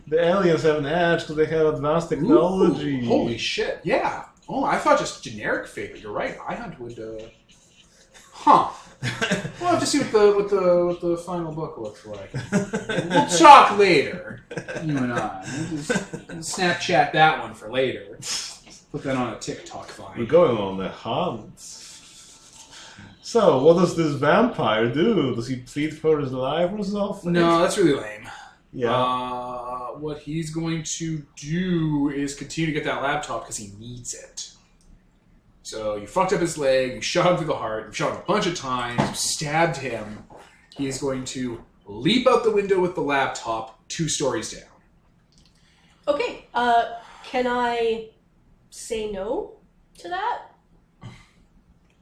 The aliens have an edge because they have advanced technology. Ooh, holy shit, yeah. Oh, I thought just generic fate, but you're right. iHunt would, Huh. We'll have to see what the final book looks like. We'll talk later, you and I. We'll just Snapchat that one for later. Put that on a TikTok We're vine. going on the hunt. So, what does this vampire do? Does he plead for his life or something? No, that's really lame. Yeah. What he's going to do is continue to get that laptop because he needs it. So you fucked up his leg, you shot him through the heart, you shot him a bunch of times, you stabbed him. He is going to leap out the window with the laptop 2 stories down. Okay, can I say no to that?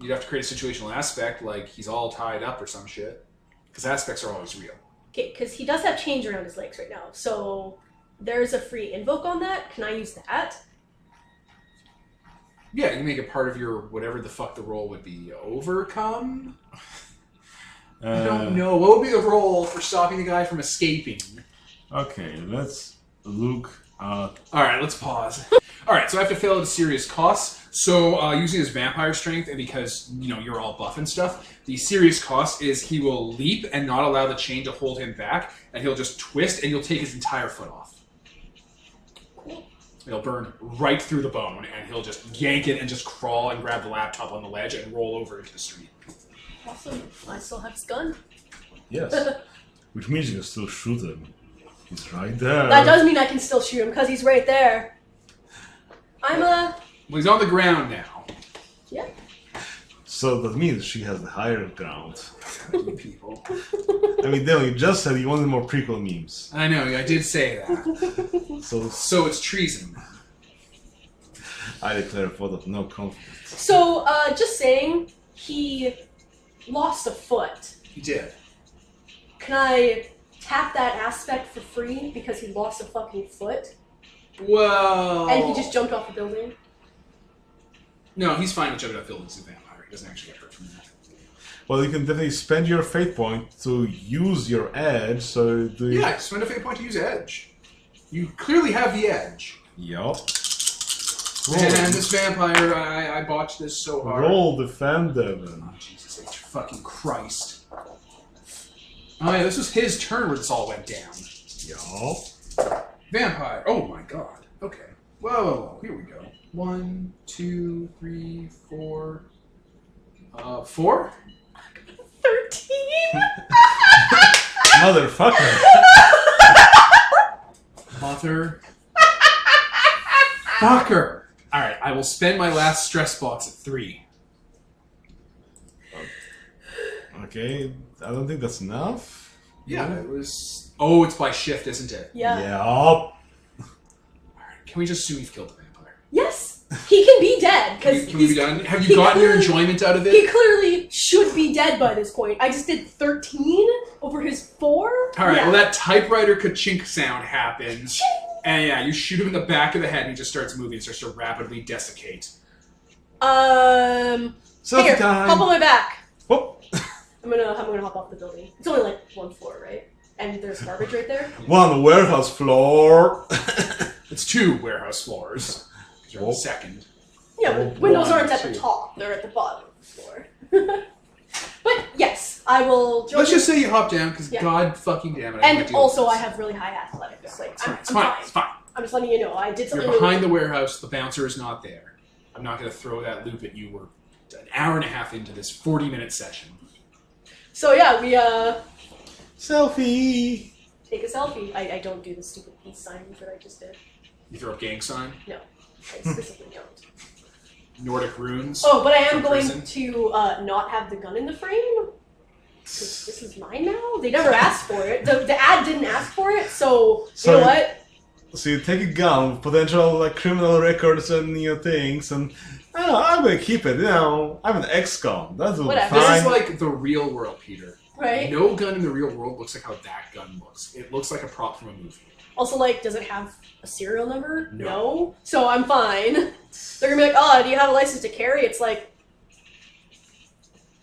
You'd have to create a situational aspect, like he's all tied up or some shit. Because aspects are always real. Okay, because he does have chains around his legs right now, so there's a free invoke on that. Can I use that? Yeah, you make it part of your whatever the fuck the roll would be. Overcome? I don't know. What would be the roll for stopping the guy from escaping? Okay, let's look at... Alright, let's pause. Alright, so I have to fail at a serious cost. So, using his vampire strength, and because, you know, you're all buff and stuff, the serious cost is he will leap and not allow the chain to hold him back, and he'll just twist, and you'll take his entire foot off. Cool. It'll burn right through the bone, and he'll just yank it and just crawl and grab the laptop on the ledge and roll over into the street. Awesome. I still have his gun. Yes. Which means you can still shoot him. He's right there. That does mean I can still shoot him because he's right there. Well, he's on the ground now. Yeah. So that means she has the higher ground. You people. I mean, Dylan, you just said you wanted more prequel memes. I know, I did say that. So So it's treason. I declare a vote of no confidence. So, just saying, he lost a foot. He did. Can I tap that aspect for free because he lost a fucking foot? Well... And he just jumped off the building? No, he's fine with jumping off buildings as a vampire. He doesn't actually get hurt from that. Well, you can definitely spend your fate point to use your edge, so do you... Yeah, spend a fate point to use edge. You clearly have the edge. Yup. And this vampire, I botched this so hard. Roll defend them. Oh, Jesus H. Fucking Christ. Oh yeah, this was his turn where this all went down. Yup. Vampire. Oh my god. Okay. Whoa. Here we go. 1, 2, 3, 4. 4? 13? Motherfucker. Mother. Fucker. Alright, I will spend my last stress box at 3. Okay, I don't think that's enough. Yeah, it was... Oh, it's by shift, isn't it? Yeah. Yeah. Alright, can we just assume you've killed the vampire? Yes, he can be dead because Can we be done? Have you gotten your enjoyment out of he it? clearly should be dead by this point. I just did 13 over his 4. Alright, Yeah. well that typewriter ka-chink sound happens. And yeah, you shoot him in the back of the head and he just starts moving and starts to rapidly desiccate. Selfie Here, time. hop on my back. Whoop. I'm gonna hop off the building. It's only like 1 floor, right? And there's garbage right there. One warehouse floor. It's 2 warehouse floors. You're on the Oh. second. Yeah, Oh, but windows 1, aren't at the 2. top; they're at the bottom of the floor. But yes, I will. Let's just say you hop down, because Yeah. god fucking damn it. I don't wanna And deal also, with I this. have really high athletics. Like, It's fine, I'm it's fine, fine. it's fine. I'm just letting you know I did something. You're behind really the warehouse, the bouncer is not there. I'm not going to throw that loop at you. We're an hour and a half into this 40-minute session. So yeah, we Selfie. take a selfie. I don't do the stupid peace sign that I just did. You throw a gang sign, No, I specifically don't. Nordic runes. Oh, but I am From going prison? to not have the gun in the frame. 'Cause this is mine now. They never asked for it. The ad didn't ask for it, so you know what? So you take a gun with potential like criminal records and things, and I don't know, I'm gonna keep it. I'm an ex-con. That's Whatever. This fine. is like the real world, Peter. Right. No gun in the real world looks like how that gun looks. It looks like a prop from a movie. Also, like, does it have a serial number? No. So I'm fine. They're gonna be like, oh, do you have a license to carry? It's like,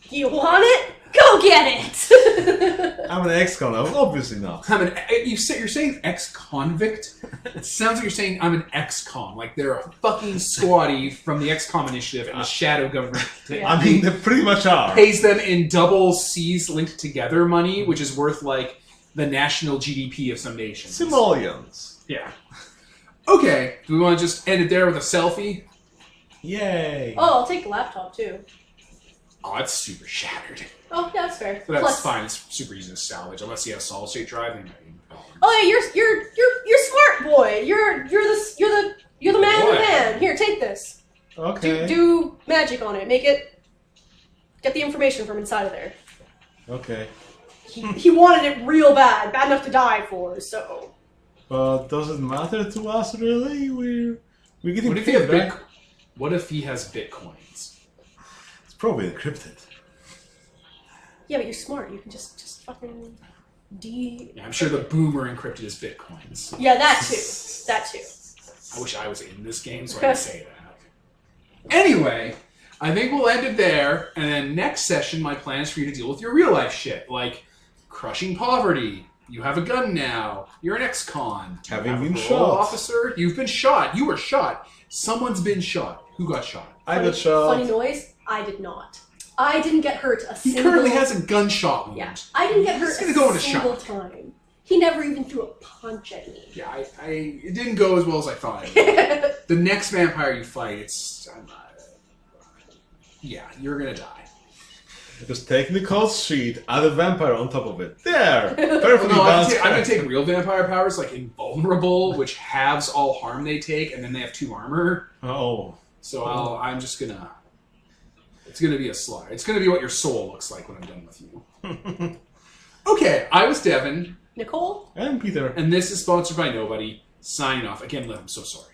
you want it? Go get it! I'm an ex-con. Obviously not. You're saying ex-convict? It sounds like you're saying I'm an ex-con. Like they're a fucking squatty from the ex-com initiative and the shadow government Yeah. I mean, they pretty much are. pays them in double C's linked together money, which is worth like the national GDP of some nations. Simoleons. Yeah. Okay, do we want to just end it there with a selfie? Yay. Oh, I'll take the laptop too. Oh, it's super shattered. Oh, yeah, that's fair. But that's Plus, fine. It's super easy to salvage unless you have solid state drive. Then oh yeah, you're smart boy. You're the man Boy. of the man. Here, take this. Okay. Do magic on it. Make it. Get the information from inside of there. Okay. He wanted it real bad enough to die for. So. But does it matter to us really? We're getting what if he has feedback. What if he has bitcoins? It's probably encrypted. Yeah, but you're smart. You can just fucking Yeah, I'm sure the boomer encrypted his bitcoins. Yeah, that too. That too. I wish I was in this game so I could say that. Anyway, I think we'll end it there, and then next session, my plan is for you to deal with your real life shit, like crushing poverty. You have a gun now. You're an ex-con. You Having have a been parole shot. officer. You've been shot. You were shot. Someone's been shot. Who got shot? I got shot. Funny noise. I did not. I didn't get hurt a He single. currently has a gunshot wound. Yeah, I didn't get hurt He's gonna a go in a single shot. time. He never even threw a punch at me. Yeah, it didn't go as well as I thought it would. The next vampire you fight, yeah, you're gonna die. Just taking the cold sheet, add a vampire on top of it. There! Well, Perfectly no, balanced. I'm gonna take real vampire powers like invulnerable, which halves all harm they take, and then they have 2 armor. Oh. So I'm just gonna. It's gonna be a slaughter. It's gonna be what your soul looks like when I'm done with you. Okay, I was Devin, Nicole? And Peter. and this is sponsored by Nobody. Signing off. Again, I'm so sorry.